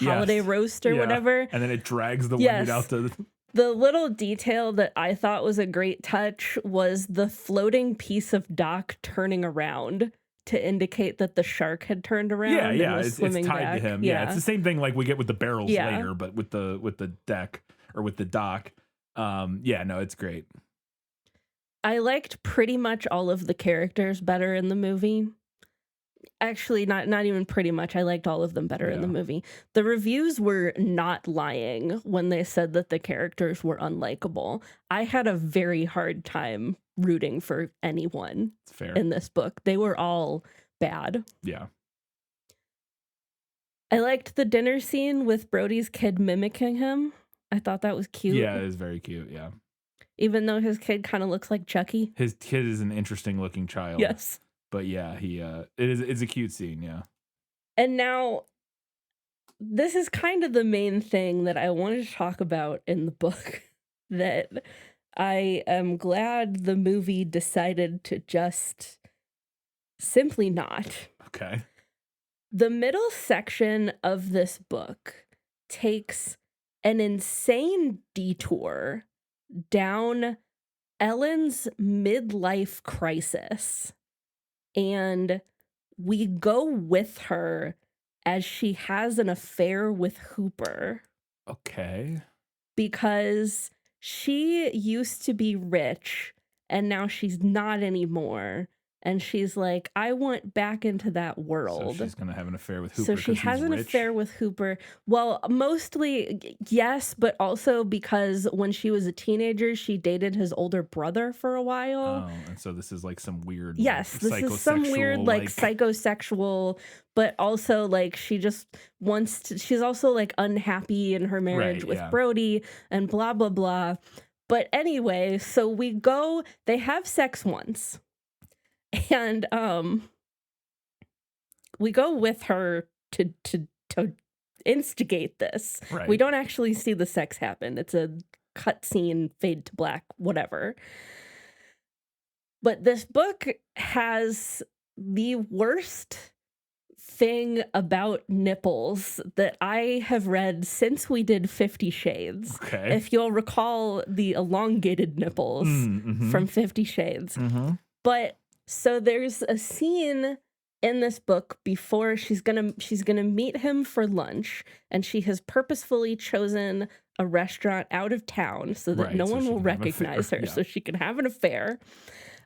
holiday Yes. roast or Yeah. whatever. And then it drags the Yes. weed out the. The little detail that I thought was a great touch was the floating piece of dock turning around to indicate that the shark had turned around. Yeah, and yeah, was it's swimming tied back. to him. Yeah. It's the same thing like we get with the barrels Yeah. later, but with the deck or with the dock. Yeah, no, it's great. I liked pretty much all of the characters better in the movie. Actually, not even pretty much. I liked all of them better in the movie. The reviews were not lying when they said that the characters were unlikable. I had a very hard time rooting for anyone It's fair. in this book. They were all bad. Yeah. I liked the dinner scene with Brody's kid mimicking him. I thought that was cute. Yeah, it is very cute. Yeah. Even though his kid kind of looks like Chucky. His kid is an interesting looking child. Yes. But yeah, it's a cute scene, yeah. And now, this is kind of the main thing that I wanted to talk about in the book that I am glad the movie decided to just simply not. Okay. The middle section of this book takes an insane detour down Ellen's midlife crisis. And we go with her as she has an affair with Hooper Okay. because she used to be rich and now she's not anymore. And she's like, I want back into that world. So she's gonna have an affair with Hooper. So she 'cause has he's an rich? affair with Hooper. Well, mostly yes, but also because when she was a teenager, she dated his older brother for a while. Oh, and so this is like some weird. Yes, like, this is some weird like psychosexual, but also like she just wants to, she's also like unhappy in her marriage Right, with yeah. Brody and blah blah blah. But anyway, so they have sex once. And we go with her to instigate this. Right. We don't actually see the sex happen. It's a cut scene, fade to black, whatever. But this book has the worst thing about nipples that I have read since we did 50 Shades. Okay. If you'll recall the elongated nipples Mm-hmm. from 50 Shades. Mm-hmm. But so there's a scene in this book before she's gonna meet him for lunch, and she has purposefully chosen a restaurant out of town so that Right, no so one she will can have an recognize affair, her, yeah. so she can have an affair.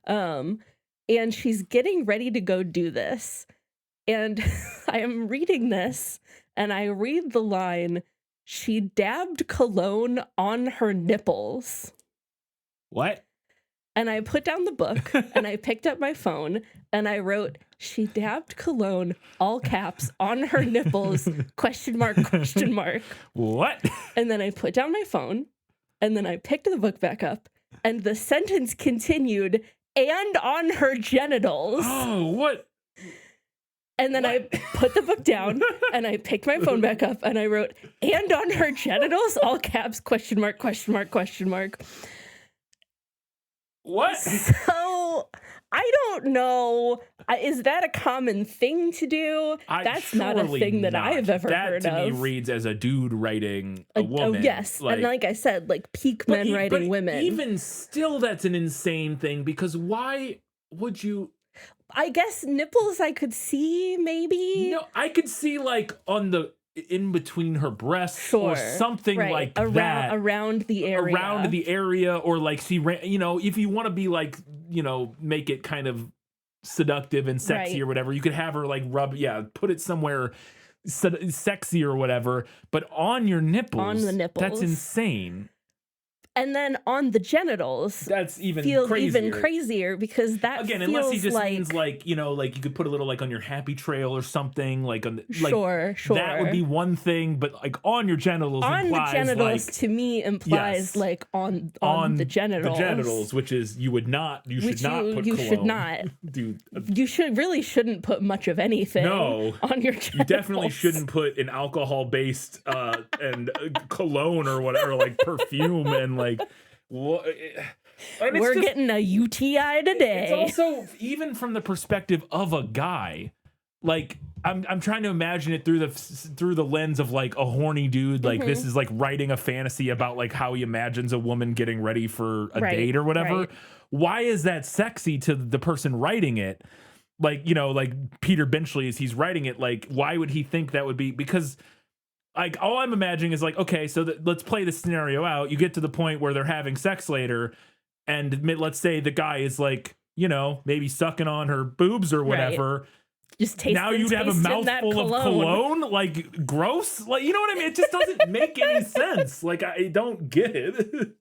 And she's getting ready to go do this. And I am reading this, and I read the line, "She dabbed cologne on her nipples." What? And I put down the book and I picked up my phone and I wrote, "She dabbed cologne, all caps, on her nipples, question mark, question mark." What? And then I put down my phone and then I picked the book back up and the sentence continued, "and on her genitals." Oh, what? And then I put the book down and I picked my phone back up and I wrote, "and on her genitals, all caps, question mark, question mark, question mark." What? So I don't know. Is that a common thing to do? That's not a Surely thing that not. I've ever that heard to of. me reads as a dude writing a woman. Oh, yes. And like I said, like peak men writing women. Even still, that's an insane thing because why would you? I guess nipples I could see, maybe. No, I could see like on the in between her breasts or Sure. something Right. like around, that. Around the area. Around the area, or like she ran, if you want to be like, make it kind of seductive and sexy Right. or whatever, you could have her like put it somewhere sexy or whatever, but on your nipples. On the nipples. That's insane. And then on the genitals, That's even feels crazier. even crazier because that Again, feels unless he just like, means like, you know, like you could put a little like on your happy trail or something, like on the, sure. that would be one thing, but like on your genitals On implies the genitals like to me implies yes, like on the genitals. which is you should not put cologne. You should not. Do You shouldn't put much of anything No. on your genitals. You definitely shouldn't put an alcohol-based and cologne or whatever, like perfume and like what. We're getting a UTI today. It's also even from the perspective of a guy, like I'm trying to imagine it through the lens of like a horny dude. Like this is like writing a fantasy about like how he imagines a woman getting ready for a date or whatever. Right. Why is that sexy to the person writing it? Like, you know, like Peter Benchley, as he's writing it, like, why would he think that would be? Because, like, all I'm imagining is like, okay, so let's play the scenario out. You get to the point where they're having sex later, and let's say the guy is like, you know, maybe sucking on her boobs or whatever. Right. Just taste. Now you'd have a mouthful of cologne, like gross. Like, you know what I mean? It just doesn't make any sense. Like, I don't get it.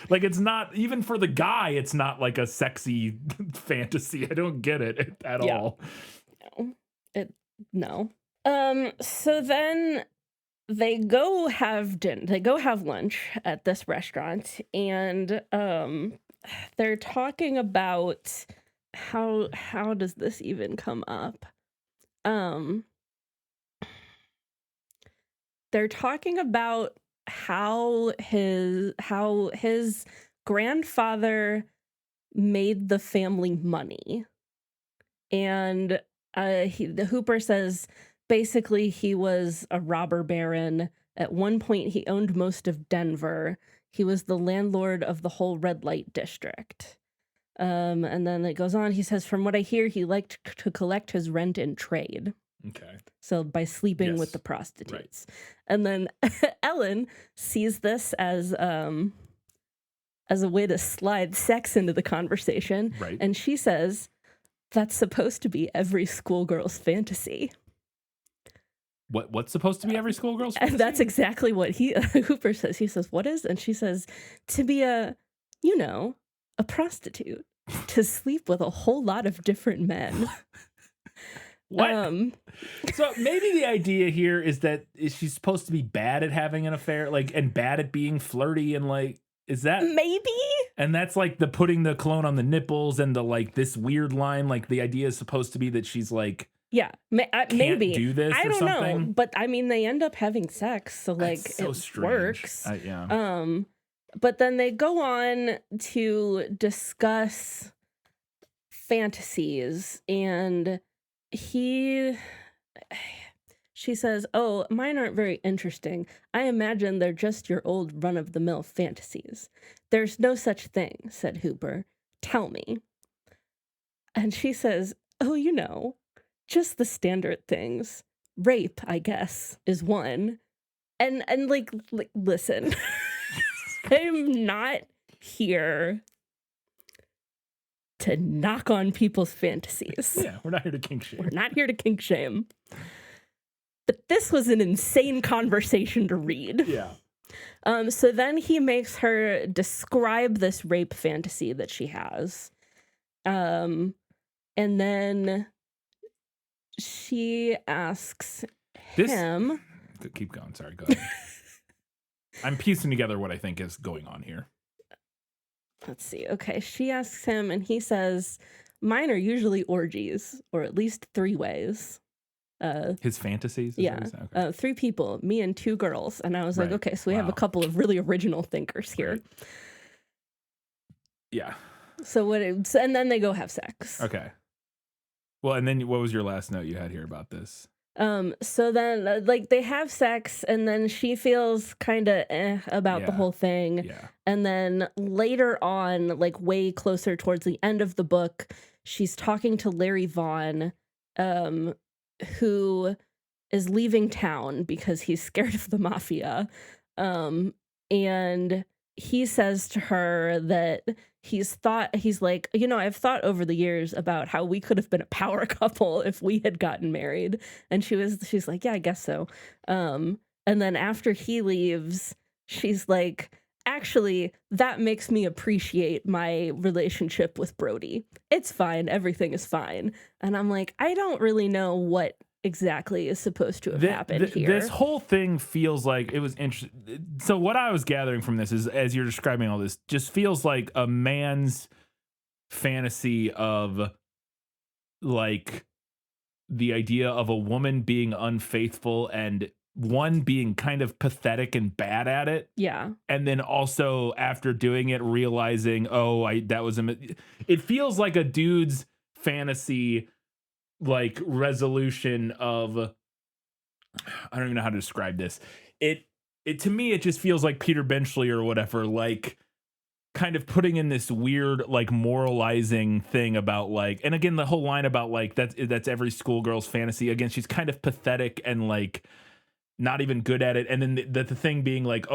Like, it's not, even for the guy, it's not like a sexy fantasy. I don't get it at all. No. So then they go have dinner. They go have lunch at this restaurant, and they're talking about how does this even come up? They're talking about how his grandfather made the family money, and the Hooper says basically he was a robber baron. At one point he owned most of Denver. He was the landlord of the whole red light district. And then it goes on. He says, from what I hear, he liked to collect his rent in trade. Okay. So by sleeping with the prostitutes. Right. And then Ellen sees this as a way to slide sex into the conversation. Right. And she says, that's supposed to be every schoolgirl's fantasy. What's supposed to be every schoolgirl's fantasy? And that's exactly what Hooper says. He says, what is? And she says, to be a prostitute, to sleep with a whole lot of different men. What? So maybe the idea here is that she's supposed to be bad at having an affair, like, and bad at being flirty, and like, is that maybe? And that's like the putting the cologne on the nipples and the like this weird line. Like the idea is supposed to be that she's like, yeah, maybe do this. I don't something. know, but I mean, they end up having sex, so like so it strange. Works. Yeah. But then they go on to discuss fantasies, and she says, oh, mine aren't very interesting. I imagine they're just your old run-of-the-mill fantasies. There's no such thing, said Hooper. Tell me. And she says, oh, just the standard things. Rape, I guess, is one. And like listen, I'm not here to knock on people's fantasies. Yeah, we're not here to kink shame. We're not here to kink shame. But this was an insane conversation to read. Yeah. So then he makes her describe this rape fantasy that she has. And then she asks him. Keep going. Sorry, go ahead. I'm piecing together what I think is going on here. Let's see. Okay. She asks him, and he says, mine are usually orgies, or at least 3 ways. His fantasies? Yeah. Okay. 3 people, me and 2 girls. And I was like, okay, so we have a couple of really original thinkers here. Right. Yeah. So and then they go have sex. Okay. Well, and then what was your last note you had here about this? So then like they have sex, and then she feels kind of about the whole thing. Yeah. And then later on, like way closer towards the end of the book, she's talking to Larry Vaughn, who is leaving town because he's scared of the mafia. And he says to her that he's like, I've thought over the years about how we could have been a power couple if we had gotten married. And she's like, yeah, I guess so. And then after he leaves, she's like, actually, that makes me appreciate my relationship with Brody. It's fine. Everything is fine. And I'm like, I don't really know what exactly is supposed to have happened here. This whole thing feels like it was interesting. So what I was gathering from this is, as you're describing all this, just feels like a man's fantasy of like the idea of a woman being unfaithful and one being kind of pathetic and bad at it. Yeah. And then also after doing it, realizing, that was it feels like a dude's fantasy, like resolution of, I don't even know how to describe this. It to me, it just feels like Peter Benchley or whatever, like kind of putting in this weird, like moralizing thing about like, and again, the whole line about like, that's every schoolgirl's fantasy. Again, she's kind of pathetic and like, not even good at it. And then the thing being like,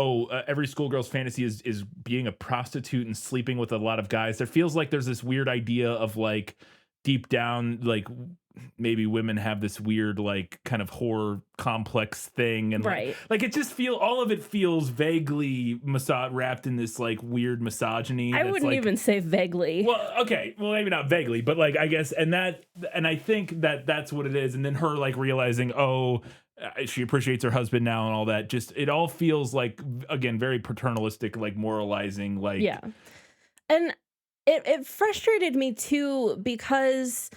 every schoolgirl's fantasy is being a prostitute and sleeping with a lot of guys. There feels like there's this weird idea of like deep down, like maybe women have this weird, like kind of horror complex thing. And right. like it just all of it feels vaguely wrapped in this like weird misogyny. I wouldn't like, even say vaguely. Well, okay. Well, maybe not vaguely, but like, I guess, and I think that's what it is. And then her like realizing, she appreciates her husband now and all that. Just, it all feels like, again, very paternalistic, like moralizing, like. Yeah. And it frustrated me too, because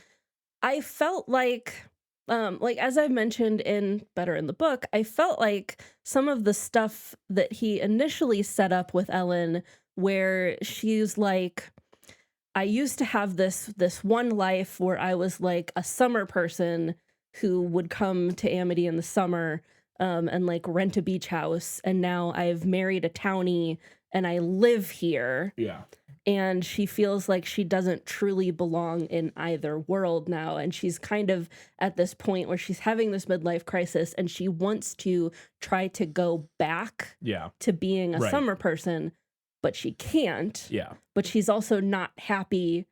I felt like as I've mentioned in Better in the Book, I felt like some of the stuff that he initially set up with Ellen, where she's like, I used to have this one life where I was like a summer person who would come to Amity in the summer and like rent a beach house. And now I've married a townie and I live here. Yeah. And she feels like she doesn't truly belong in either world now. And she's kind of at this point where she's having this midlife crisis and she wants to try to go back to being a summer person, but she can't. Yeah. But she's also not happy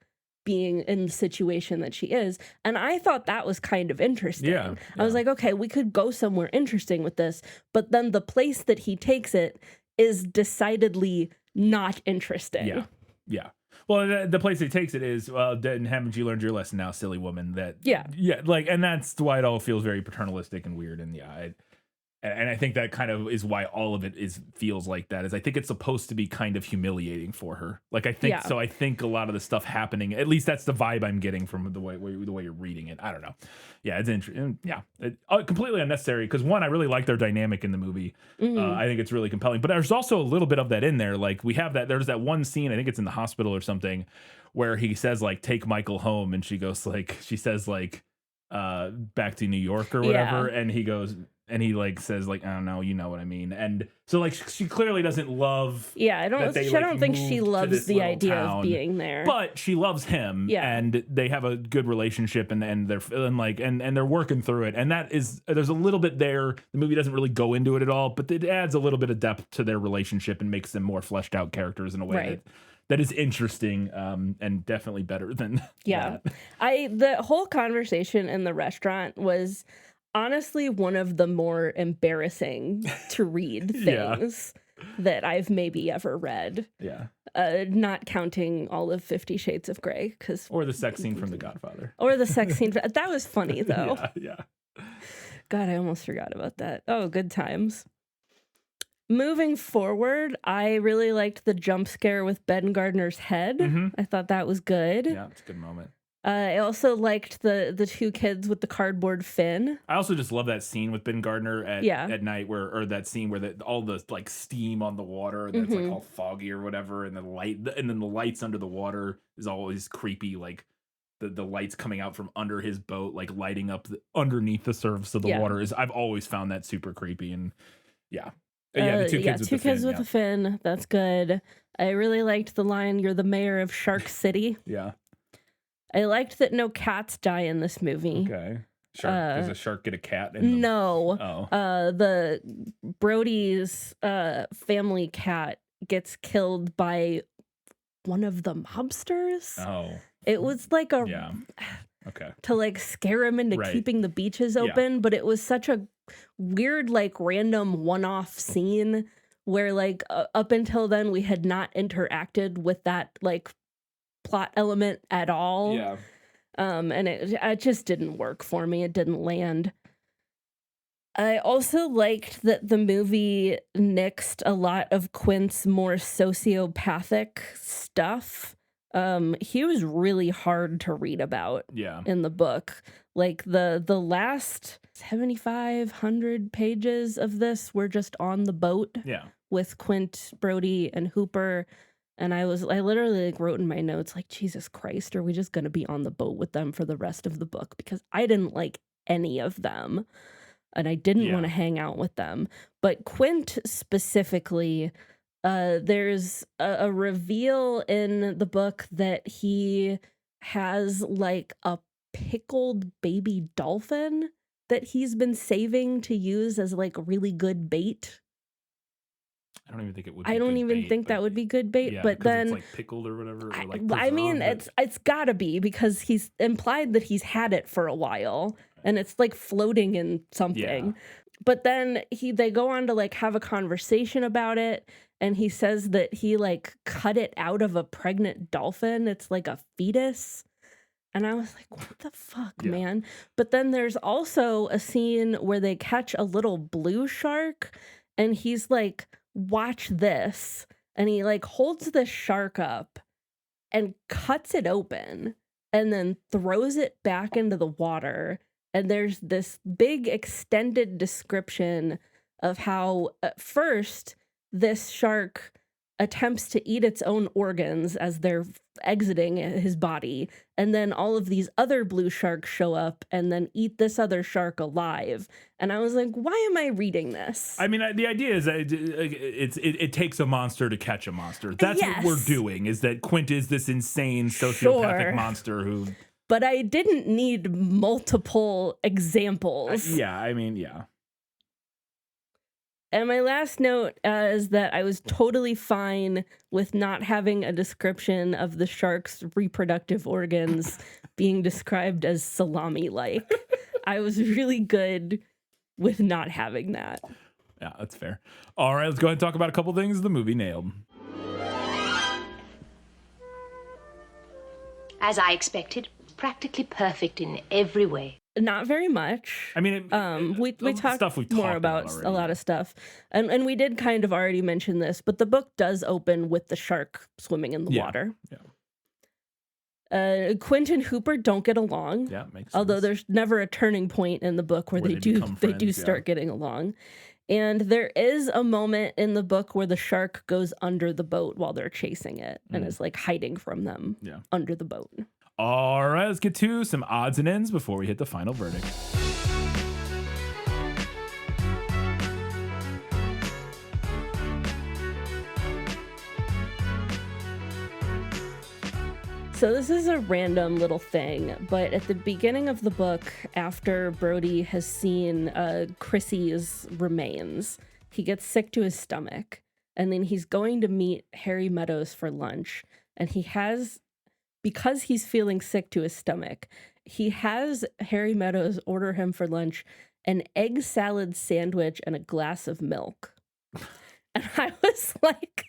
being in the situation that she is. And I thought that was kind of interesting. Yeah. I was like, okay, we could go somewhere interesting with this. But then the place that he takes it is decidedly not interesting. Yeah. Yeah. Well, the place he takes it is, well, haven't you learned your lesson now, silly woman? Yeah. Like, and that's why it all feels very paternalistic and weird. And and I think that kind of is why all of it feels like that. Is I think it's supposed to be kind of humiliating for her. Like I think so. I think a lot of the stuff happening, at least that's the vibe I'm getting from the way you're reading it. I don't know. Yeah, it's interesting. Yeah, completely unnecessary because one, I really like their dynamic in the movie. I think it's really compelling. But there's also a little bit of that in there. Like we have that. There's that one scene. I think it's in the hospital or something, where he says like, "Take Michael home," and she goes like, she says like, "Back to New York" or whatever, and he goes. And he like says like, I don't know, you know what I mean. And so like she clearly doesn't love. Yeah, I don't think she loves the idea of being there. But she loves him. Yeah. And they have a good relationship and they're working through it. And there's a little bit there. The movie doesn't really go into it at all, but it adds a little bit of depth to their relationship and makes them more fleshed out characters in a way that is interesting and definitely better than that. The whole conversation in the restaurant was honestly one of the more embarrassing to read things that I've maybe ever read. Yeah. Not counting all of 50 Shades of Grey. Or the sex scene from The Godfather. Or the sex scene. That was funny, though. Yeah. God, I almost forgot about that. Oh, good times. Moving forward, I really liked the jump scare with Ben Gardner's head. Mm-hmm. I thought that was good. Yeah, it's a good moment. I also liked the two kids with the cardboard fin. I also just love that scene with Ben Gardner at night or that scene where all the like steam on the water and it's like all foggy or whatever, and then the lights under the water is always creepy, like the lights coming out from under his boat, like lighting up underneath the surface of the water I've always found that super creepy. And the two kids with the fin. That's good. I really liked the line, "You're the mayor of Shark City." Yeah. I liked that no cats die in this movie. Okay. Does a shark get a cat? No. Oh. The Brody's family cat gets killed by one of the mobsters. Oh. It was like okay. To like scare him into keeping the beaches open, but it was such a weird, like random one-off scene where like up until then we had not interacted with that like plot element at all. Yeah. And it just didn't work for me. It didn't land. I also liked that the movie nixed a lot of Quint's more sociopathic stuff. He was really hard to read about Yeah. in the book. Like the last 7,500 pages of this were just on the boat Yeah. with Quint, Brody, and Hooper. And I literally like wrote in my notes, like, Jesus Christ, are we just going to be on the boat with them for the rest of the book? Because I didn't like any of them and I didn't want to hang out with them. But Quint specifically, there's a reveal in the book that he has like a pickled baby dolphin that he's been saving to use as like really good bait. I don't even think it would be I don't good even bait, think that would be good bait, yeah, but 'cause then it's like pickled or whatever, or like I mean, preserved. it's gotta be because he's implied that he's had it for a while and it's like floating in something. Yeah. But then they go on to like have a conversation about it, and he says that he like cut it out of a pregnant dolphin. It's like a fetus. And I was like, what the fuck, man? But then there's also a scene where they catch a little blue shark, and he's like, watch this. And he like holds the shark up and cuts it open and then throws it back into the water. And there's this big extended description of how at first this shark attempts to eat its own organs as they're exiting his body. And then all of these other blue sharks show up and then eat this other shark alive. And I was like, why am I reading this? I mean, the idea is that it takes a monster to catch a monster. That's what we're doing, is that Quint is this insane sociopathic monster who... But I didn't need multiple examples. Yeah, I mean, yeah. And my last note is that I was totally fine with not having a description of the shark's reproductive organs being described as salami-like. I was really good with not having that. Yeah, that's fair. All right, let's go ahead and talk about a couple things the movie nailed. As I expected, practically perfect in every way. Not very much. I mean, we talked more about a lot of stuff, and we did kind of already mention this, but the book does open with the shark swimming in the water. Yeah. Quint and Hooper don't get along. Yeah, makes sense. Although there's never a turning point in the book where they do start getting along. And there is a moment in the book where the shark goes under the boat while they're chasing it and is like hiding from them under the boat. All right, let's get to some odds and ends before we hit the final verdict. So this is a random little thing, but at the beginning of the book, after Brody has seen Chrissy's remains, he gets sick to his stomach, and then he's going to meet Harry Meadows for lunch, and because he's feeling sick to his stomach, he has Harry Meadows order him for lunch an egg salad sandwich and a glass of milk. And I was like,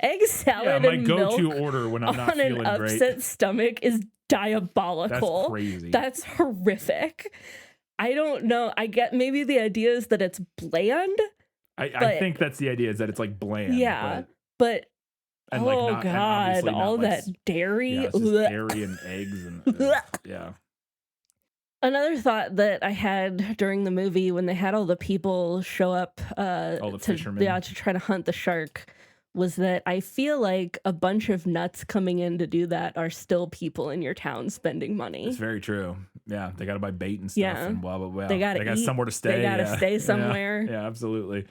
egg salad and milk go-to order when I'm not on feeling an great. upset stomach is diabolical. That's crazy. That's horrific. I don't know. I get maybe the idea is that it's bland. I think that's the idea, is that it's like bland. Yeah, but and oh like god, all that dairy. Yeah, it's just dairy and eggs and yeah. Another thought that I had during the movie when they had all the people show up fishermen. to try to hunt the shark was that I feel like a bunch of nuts coming in to do that are still people in your town spending money. It's very true. Yeah, they got to buy bait and stuff and blah, blah, blah. They got somewhere to stay. They got to stay somewhere. Yeah, absolutely.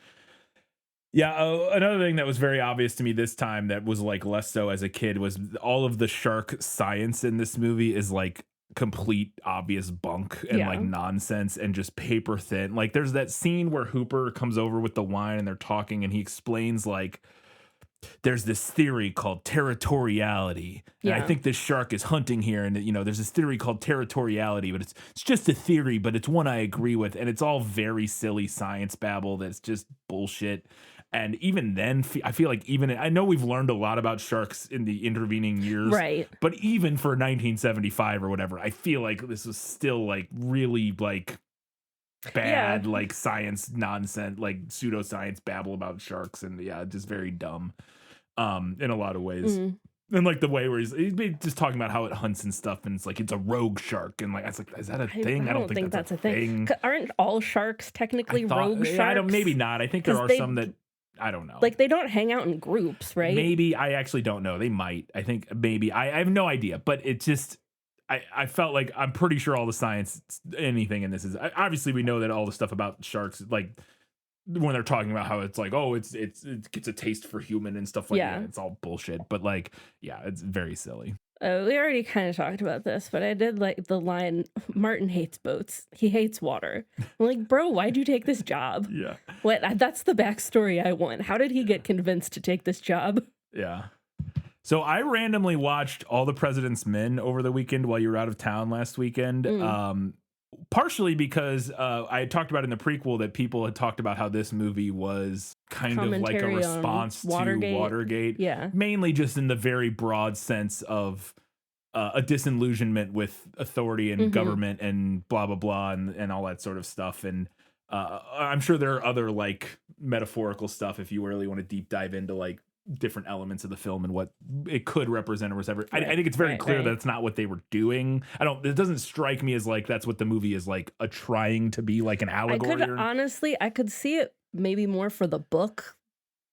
Yeah, another thing that was very obvious to me this time that was like less so as a kid was all of the shark science in this movie is like complete obvious bunk and like nonsense and just paper thin. Like there's that scene where Hooper comes over with the wine and they're talking and he explains like there's this theory called territoriality. And I think this shark is hunting here. And, you know, there's this theory called territoriality, but it's just a theory, but it's one I agree with. And it's all very silly science babble that's just bullshit. And even then, I feel like I know we've learned a lot about sharks in the intervening years, Right. but even for 1975 or whatever, I feel like this was still like really like bad, like science nonsense, like pseudoscience babble about sharks, and just very dumb, in a lot of ways. And like the way where he's just talking about how it hunts and stuff, and it's like it's a rogue shark, and like I was like, is that a thing? I don't think that's a thing. Aren't all sharks technically rogue sharks? Maybe not. I think there are some that I don't know. Like they don't hang out in groups, right? Maybe. I actually don't know. They might. I think maybe. I have no idea. But it just I felt like I'm pretty sure all the science, anything in this is obviously we know that all the stuff about sharks, like when they're talking about how it's like, oh, it gets a taste for human and stuff like that. It's all bullshit. But like, yeah, it's very silly. We already kind of talked about this, but I did like the line, Martin hates boats. He hates water. I'm like, bro, why'd you take this job? Yeah. That's the backstory I want. How did he get convinced to take this job? Yeah. So I randomly watched All the President's Men over the weekend while you were out of town last weekend. Partially because I had talked about in the prequel that people had talked about how this movie was kind of like a response to Watergate. Yeah. Mainly just in the very broad sense of a disillusionment with authority and government and blah, blah, blah, and all that sort of stuff. And I'm sure there are other like metaphorical stuff if you really want to deep dive into like different elements of the film and what it could represent or whatever. I think it's very clear that it's not what they were doing. It doesn't strike me as like that's what the movie is like trying to be, like an allegory. I could see it maybe more for the book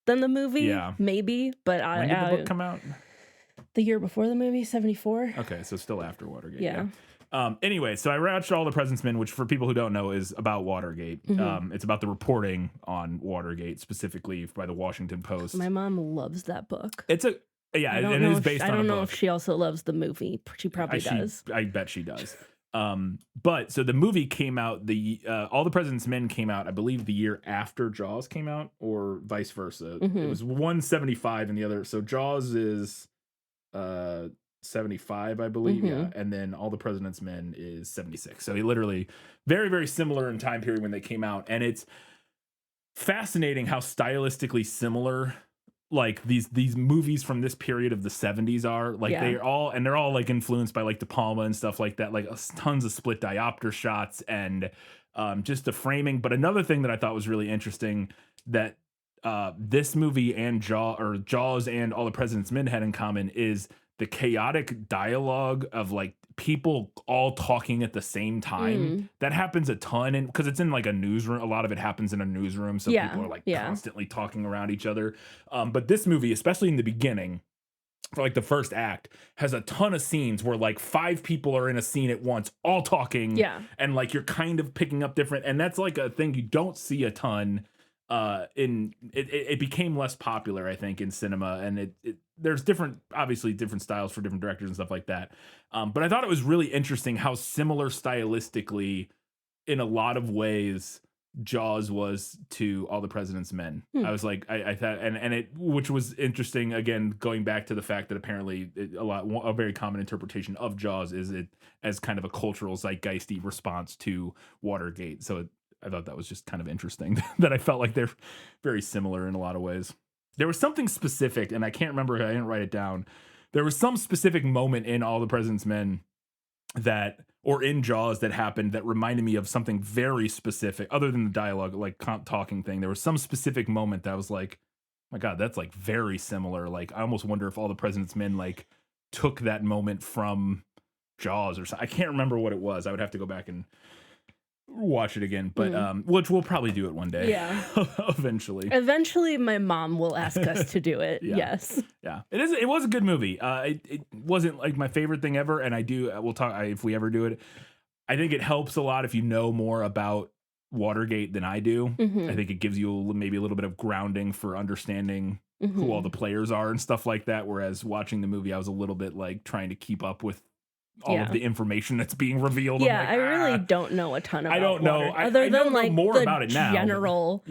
than the movie. Yeah. Maybe, but when did the book come out? The year before the movie, 74. Okay, so still after Watergate. Yeah. Anyway, so I watched All the President's Men, which for people who don't know is about Watergate. It's about the reporting on Watergate, specifically by the Washington Post. My mom loves that book. It's a and it is based on a book. I don't know if she also loves the movie. She probably does. I bet she does. But so the movie came out, All the President's Men came out, I believe the year after Jaws came out, or vice versa. It was 175 and the other. So Jaws is 75, I believe. Yeah. And then All the President's Men is 76. So he literally very, very similar in time period when they came out. And it's fascinating how stylistically similar like these movies from this period of the 70s are. Like they're all like influenced by like De Palma and stuff like that, like tons of split diopter shots and just the framing. But another thing that I thought was really interesting that this movie and Jaws and All the President's Men had in common is the chaotic dialogue of like people all talking at the same time. That happens a ton, and because it's in like a newsroom, a lot of it happens in a newsroom, so people are like constantly talking around each other. But this movie, especially in the beginning, for like the first act, has a ton of scenes where like 5 people are in a scene at once, all talking, and like you're kind of picking up different, and that's like a thing you don't see a ton. It became less popular, I think, in cinema, and there's obviously different styles for different directors and stuff like that. But I thought it was really interesting how similar stylistically, in a lot of ways, Jaws was to All the President's Men. I was like, I thought, which was interesting. Again, going back to the fact that apparently a very common interpretation of Jaws is it as kind of a cultural zeitgeisty response to Watergate. So I thought that was just kind of interesting that I felt like they're very similar in a lot of ways. There was something specific, and I can't remember, I didn't write it down. There was some specific moment in All the President's Men or in Jaws that happened that reminded me of something very specific, other than the dialogue, like talking thing. There was some specific moment that I was like, my God, that's like very similar. Like, I almost wonder if All the President's Men like took that moment from Jaws or something. I can't remember what it was. I would have to go back and watch it again, but which we'll probably do it one day. Eventually my mom will ask us to do it. Yes. It was a good movie. It wasn't like my favorite thing ever, and we'll talk if we ever do it. I think it helps a lot if you know more about Watergate than I do. I think it gives you maybe a little bit of grounding for understanding who all the players are and stuff like that, whereas watching the movie I was a little bit like trying to keep up with all of the information that's being revealed. Yeah, I really don't know a ton about I don't know. Other than know like more the about it now. General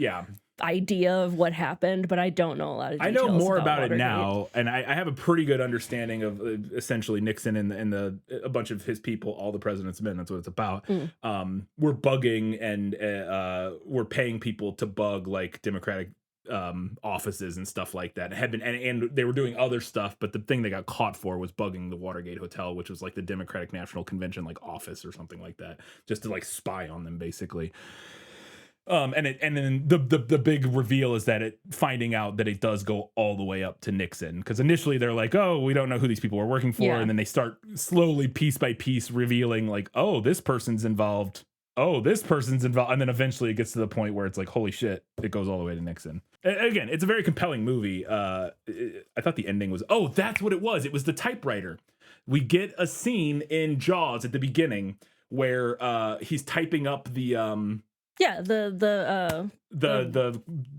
idea of what happened, but I don't know a lot of details. I know more about Watergate. it now, and I have a pretty good understanding of essentially Nixon and a bunch of his people, All the President's Men. That's what it's about. We're bugging and we're paying people to bug like Democratic offices and stuff like that. It had been, and they were doing other stuff, but the thing they got caught for was bugging the Watergate Hotel, which was like the Democratic National Convention like office or something like that, just to like spy on them basically. And then the big reveal is that finding out that it does go all the way up to Nixon, because initially they're like, oh, we don't know who these people are working for, and then they start slowly piece by piece revealing like, oh, this person's involved. Oh, this person's involved. And then eventually it gets to the point where it's like, holy shit, it goes all the way to Nixon. Again, it's a very compelling movie. I thought the ending was, oh, that's what it was. It was the typewriter. We get a scene in Jaws at the beginning where he's typing up the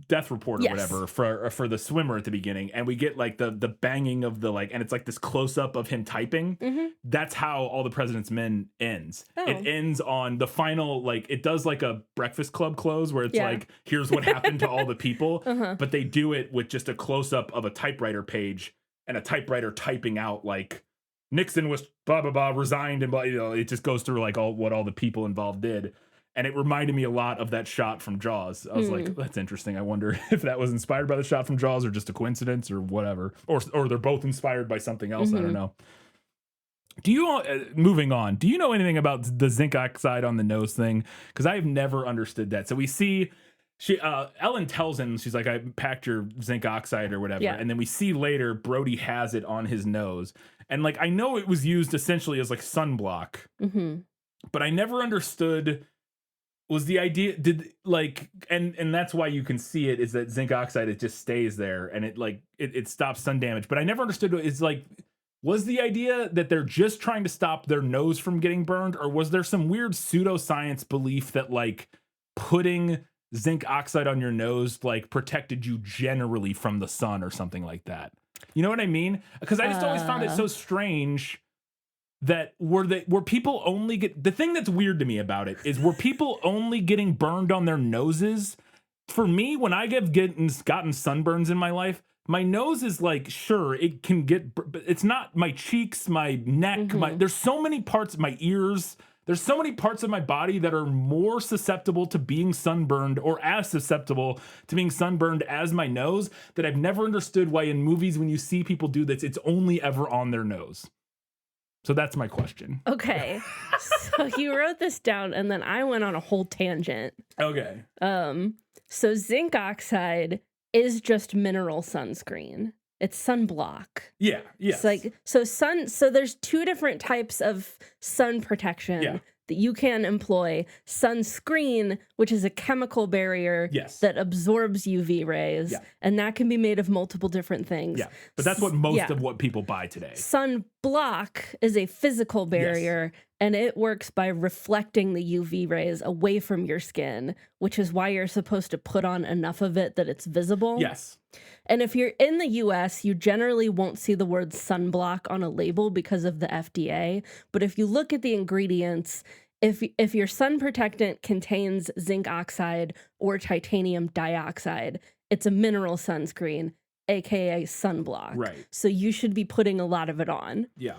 death report or whatever for the swimmer at the beginning, and we get like the banging of the like, and it's like this close up of him typing. That's how All the President's Men ends. It ends on the final, like it does like a Breakfast Club close where it's like, here's what happened to all the people, but they do it with just a close up of a typewriter page and a typewriter typing out like Nixon was blah blah blah resigned, and blah, you know, it just goes through like what all the people involved did. And it reminded me a lot of that shot from Jaws. I was like, that's interesting. I wonder if that was inspired by the shot from Jaws or just a coincidence or whatever. Or they're both inspired by something else. I don't know. Do you all, moving on, do you know anything about the zinc oxide on the nose thing? Because I've never understood that. So we see, Ellen tells him, she's like, I packed your zinc oxide or whatever. And then we see later Brody has it on his nose. And like, I know it was used essentially as like sunblock. But I never understood... was the idea, did like, and that's why you can see it, is that zinc oxide, it just stays there and it like, it stops sun damage. But I never understood, is like, was the idea that they're just trying to stop their nose from getting burned? Or was there some weird pseudoscience belief that like putting zinc oxide on your nose, like protected you generally from the sun or something like that? You know what I mean? Because I just always found it so strange that were people only the thing that's weird to me about it is, were people only getting burned on their noses? For me, when I have gotten sunburns in my life, my nose is like, sure, it can get, but it's not my cheeks, my neck, there's so many parts, my ears, there's so many parts of my body that are more susceptible to being sunburned, or as susceptible to being sunburned as my nose, that I've never understood why in movies when you see people do this, it's only ever on their nose. So that's my question. Okay. So you wrote this down and then I went on a whole tangent. Okay. So zinc oxide is just mineral sunscreen. It's sunblock. Yeah. Yes. It's like, so there's two different types of sun protection that you can employ. Sunscreen, which is a chemical barrier that absorbs UV rays, and that can be made of multiple different things. Yeah, but that's what most of what people buy today. Sunblock is a physical barrier, and it works by reflecting the UV rays away from your skin, which is why you're supposed to put on enough of it that it's visible. Yes. And if you're in the US, you generally won't see the word sunblock on a label because of the FDA. But if you look at the ingredients, if your sun protectant contains zinc oxide or titanium dioxide, it's a mineral sunscreen, aka sunblock. Right. So you should be putting a lot of it on. Yeah.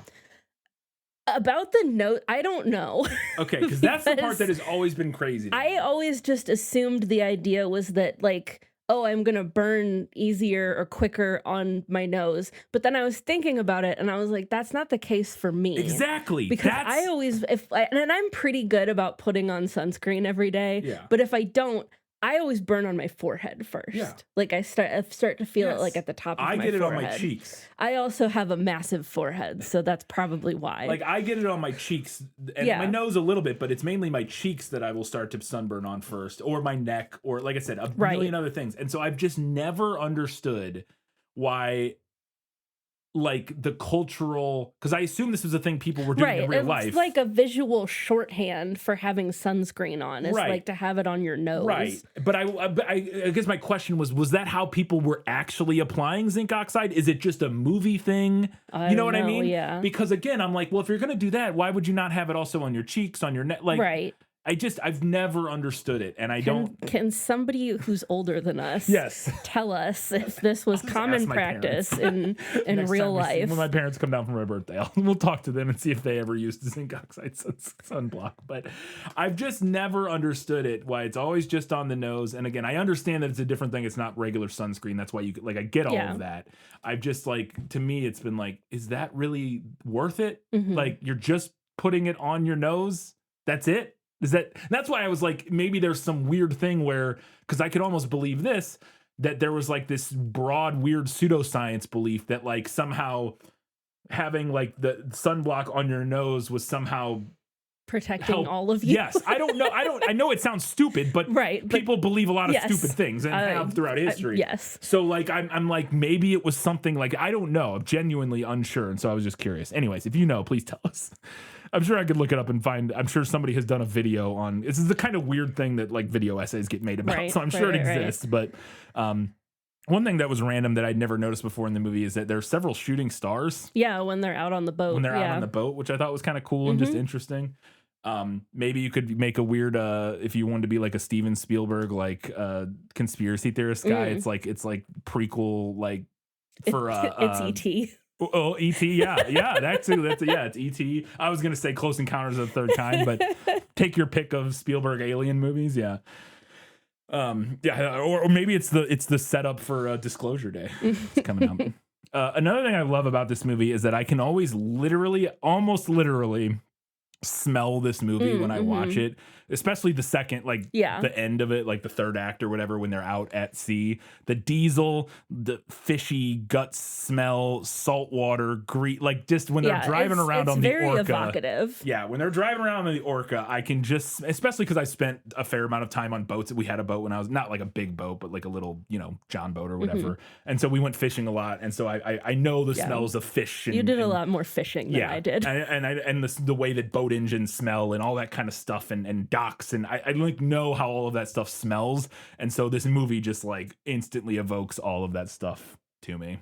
About the note, I don't know. Okay, because that's the part that has always been crazy to me. I always just assumed the idea was that, like, oh, I'm going to burn easier or quicker on my nose. But then I was thinking about it and I was like, that's not the case for me. Exactly. Because I always, and I'm pretty good about putting on sunscreen every day. Yeah. But if I don't, I always burn on my forehead first. Yeah. Like I start to feel it like at the top of my forehead. I get it on my cheeks. I also have a massive forehead, so that's probably why. Like I get it on my cheeks and my nose a little bit, but it's mainly my cheeks that I will start to sunburn on first, or my neck, or like I said, a million other things. And so I've just never understood why, like the cultural, because I assume this was a thing people were doing in real life. It's like a visual shorthand for having sunscreen on. It's like to have it on your nose. Right. But I guess my question was that how people were actually applying zinc oxide? Is it just a movie thing? You know what I mean? Yeah. Because again, I'm like, well, if you're going to do that, why would you not have it also on your cheeks, on your neck? Like, I've never understood it, and Can somebody who's older than us Yes. tell us if this was Ask common my practice in Next real time life? when my parents come down for my birthday, we'll talk to them and see if they ever used zinc oxide sunblock. But I've just never understood it, why it's always just on the nose. And again, I understand that it's a different thing. It's not regular sunscreen. That's why you like, I get all of that. I've just like, to me, it's been like, is that really worth it? Like, you're just putting it on your nose. That's it. That's why I was like, maybe there's some weird thing where, because I could almost believe this, that there was like this broad, weird pseudoscience belief that like somehow having like the sunblock on your nose was somehow protecting all of you. Yes. I don't know. I know it sounds stupid, but people believe a lot of stupid things and have throughout history. Yes. So like, I'm like, maybe it was something like, I don't know. I'm genuinely unsure. And so I was just curious. Anyways, if you know, please tell us. I'm sure I could look it up and find, I'm sure somebody has done a video on, this is the kind of weird thing that like video essays get made about. So I'm sure it exists. But one thing that was random that I'd never noticed before in the movie is that there are several shooting stars. Yeah, when they're out on the boat. When they're out on the boat, which I thought was kind of cool and just interesting. Maybe you could make a weird, if you wanted to be like a Steven Spielberg, like conspiracy theorist guy, it's like prequel, like for, it's E.T. Oh, E.T. Yeah, that's it's E.T. I was gonna say Close Encounters of the Third Kind, but take your pick of Spielberg alien movies. Yeah, or maybe it's the setup for Disclosure Day. It's coming out. Another thing I love about this movie is that I can always almost literally smell this movie when I watch it, especially the second, like the end of it, like the third act or whatever, when they're out at sea, the diesel, the fishy gut smell, salt water, like just when they're driving around on the Orca. It's very evocative. Yeah, when they're driving around on the Orca, I can just, especially because I spent a fair amount of time on boats. We had a boat when I was not like a big boat, but like a little, John boat or whatever. And so we went fishing a lot. And so I know the smells of fish. You did a lot more fishing than I did. And the way that boat engines smell and all that kind of stuff and docks. And I like know how all of that stuff smells. And so this movie just like instantly evokes all of that stuff to me.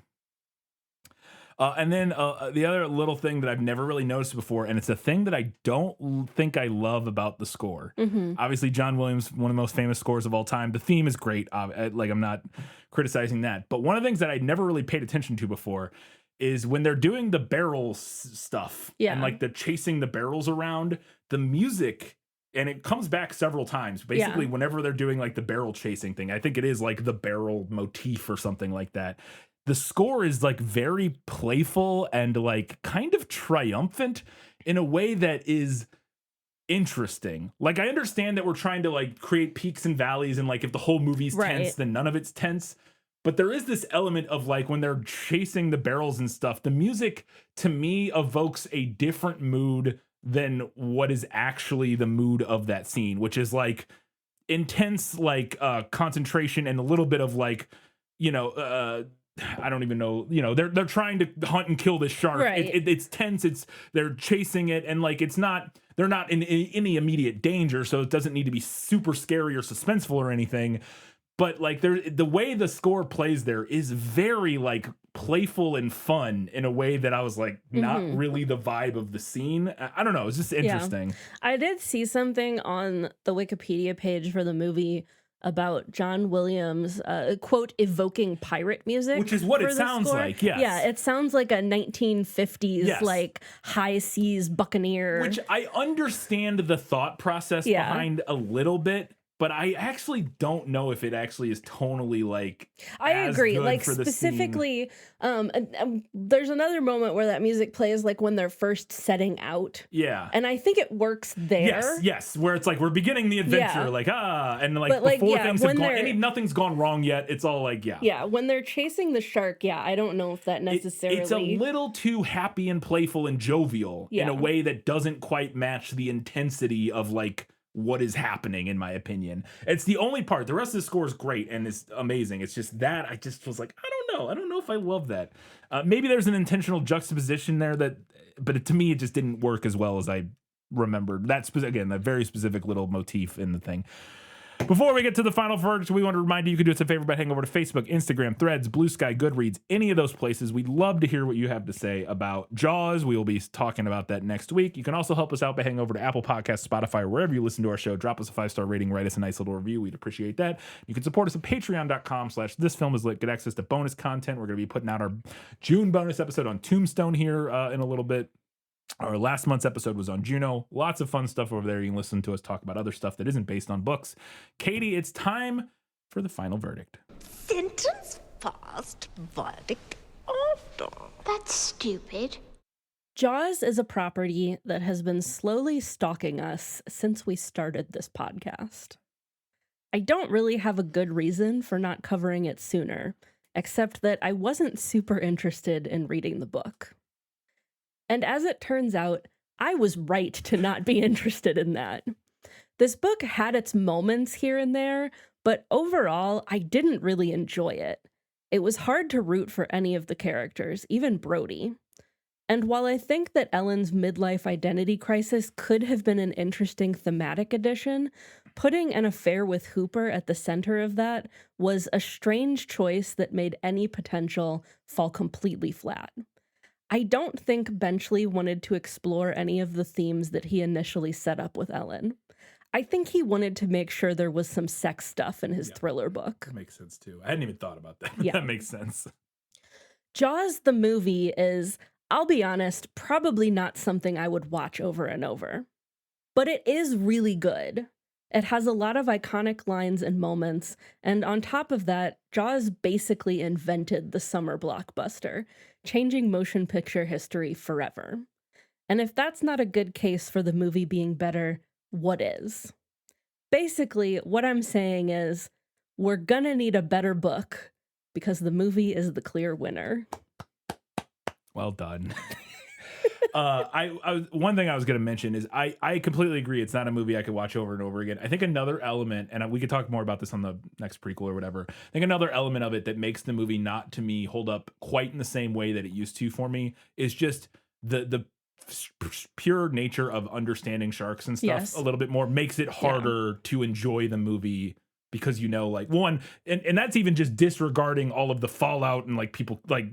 And then the other little thing that I've never really noticed before, and it's a thing that I don't think I love about the score. Obviously, John Williams, one of the most famous scores of all time. The theme is great. Like, I'm not criticizing that. But one of the things that I never really paid attention to before is when they're doing the barrel stuff and like the chasing the barrels around, the music, and it comes back several times. Basically, whenever they're doing like the barrel chasing thing, I think it is like the barrel motif or something like that. The score is like very playful and like kind of triumphant in a way that is interesting. Like, I understand that we're trying to like create peaks and valleys, and like if the whole movie's tense, then none of it's tense. But there is this element of like when they're chasing the barrels and stuff, the music to me evokes a different mood than what is actually the mood of that scene, which is like intense, like concentration and a little bit of like, I don't even know, they're trying to hunt and kill this shark. It's tense. They're chasing it. And like, they're not in any immediate danger. So it doesn't need to be super scary or suspenseful or anything. But like the way the score plays there is very like playful and fun in a way that I was like not really the vibe of the scene. I don't know. It's just interesting. I did see something on the Wikipedia page for the movie about John Williams, quote, evoking pirate music. Which is what it sounds like, yes. Yeah, it sounds like a 1950s, like, high seas buccaneer. Which I understand the thought process behind a little bit, but I actually don't know if it actually is tonally like. I agree. Like specifically, there's another moment where that music plays like when they're first setting out. Yeah, and I think it works there. Yes, where it's like we're beginning the adventure, and like before things have gone, nothing's gone wrong yet. It's all like when they're chasing the shark. I don't know if that necessarily. It's a little too happy and playful and jovial in a way that doesn't quite match the intensity of like what is happening, in my opinion. It's the only part. The rest of the score is great and it's amazing. It's just that I just was like, I don't know if I love that. Maybe there's an intentional juxtaposition there but to me it just didn't work as well as I remembered. That's again a very specific little motif in the thing. Before we get to the final verdict, we want to remind you can do us a favor by heading over to Facebook, Instagram, Threads, Blue Sky, Goodreads, any of those places. We'd love to hear what you have to say about Jaws. We will be talking about that next week. You can also help us out by heading over to Apple Podcasts, Spotify, or wherever you listen to our show. Drop us a 5-star rating, write us a nice little review. We'd appreciate that. You can support us at patreon.com/thisfilmislit. Get access to bonus content. We're going to be putting out our June bonus episode on Tombstone here in a little bit. Our last month's episode was on Juno. Lots of fun stuff over there. You can listen to us talk about other stuff that isn't based on books. Katie, it's time for the final verdict. Sentence fast, verdict after. That's stupid. Jaws is a property that has been slowly stalking us since we started this podcast. I don't really have a good reason for not covering it sooner, except that I wasn't super interested in reading the book. And as it turns out, I was right to not be interested in that. This book had its moments here and there, but overall, I didn't really enjoy it. It was hard to root for any of the characters, even Brody. And while I think that Ellen's midlife identity crisis could have been an interesting thematic addition, putting an affair with Hooper at the center of that was a strange choice that made any potential fall completely flat. I don't think Benchley wanted to explore any of the themes that he initially set up with Ellen. I think he wanted to make sure there was some sex stuff in his thriller book. That makes sense, too. I hadn't even thought about that. Yeah. That makes sense. Jaws, the movie, is, I'll be honest, probably not something I would watch over and over. But it is really good. It has a lot of iconic lines and moments, and on top of that, Jaws basically invented the summer blockbuster, changing motion picture history forever. And if that's not a good case for the movie being better, what is? Basically, what I'm saying is, we're gonna need a better book, because the movie is the clear winner. Well done. One thing I was going to mention is I completely agree. It's not a movie I could watch over and over again. I think another element, and we could talk more about this on the next prequel or whatever. I think another element of it that makes the movie not to me hold up quite in the same way that it used to for me is just the pure nature of understanding sharks and stuff a little bit more makes it harder to enjoy the movie. Because, like one, and that's even just disregarding all of the fallout and like people like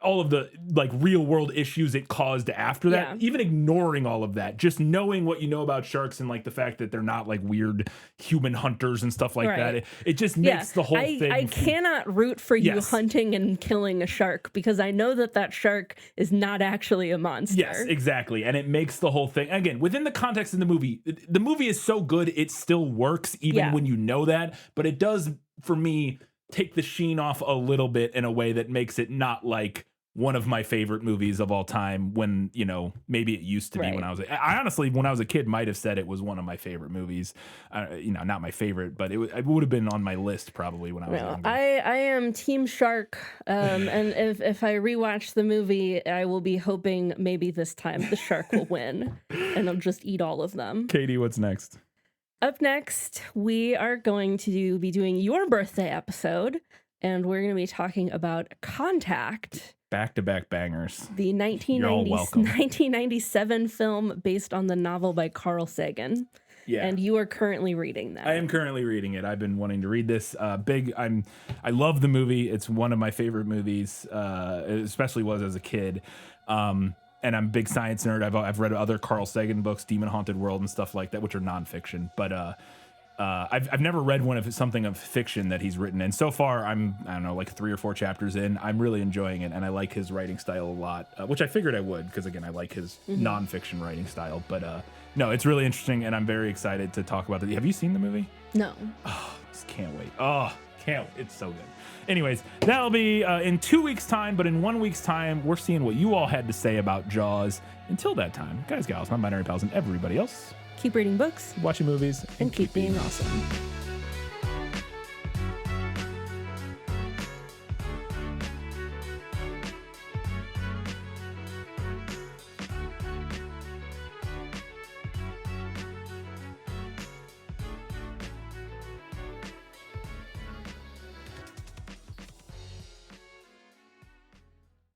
all of the like real world issues it caused after that, even ignoring all of that, just knowing what you know about sharks and like the fact that they're not like weird human hunters and stuff like that. It just makes the whole thing. I cannot root for you hunting and killing a shark because I know that shark is not actually a monster. Yes, exactly. And it makes the whole thing, again, within the context of the movie is so good, it still works even when you know that. But it does, for me, take the sheen off a little bit in a way that makes it not like one of my favorite movies of all time when, maybe it used to be when I honestly, when I was a kid, might have said it was one of my favorite movies. Not my favorite, but it would have been on my list probably when I was younger. I am Team Shark. And if I rewatch the movie, I will be hoping maybe this time the shark will win and I'll just eat all of them. Katie, what's next? Up next, we are going to be doing your birthday episode, and we're going to be talking about Contact. Back-to-back bangers. The 1997 film based on the novel by Carl Sagan. Yeah. And you are currently reading that. I am currently reading it. I've been wanting to read this. I love the movie. It's one of my favorite movies, especially was as a kid. And I'm a big science nerd. I've read other Carl Sagan books, Demon Haunted World and stuff like that, which are nonfiction. But I've never read one of something of fiction that he's written, and so far I don't know, like 3 or 4 chapters in. I'm really enjoying it, and I like his writing style a lot, which I figured I would because again I like his nonfiction writing style. But no, it's really interesting, and I'm very excited to talk about it. Have you seen the movie? No. Oh, just can't wait. It's so good. Anyways, that'll be in 2 weeks' time, but in 1 week's time, we're seeing what you all had to say about Jaws. Until that time, guys, gals, my binary pals, and everybody else, keep reading books, watching movies, and keep being awesome.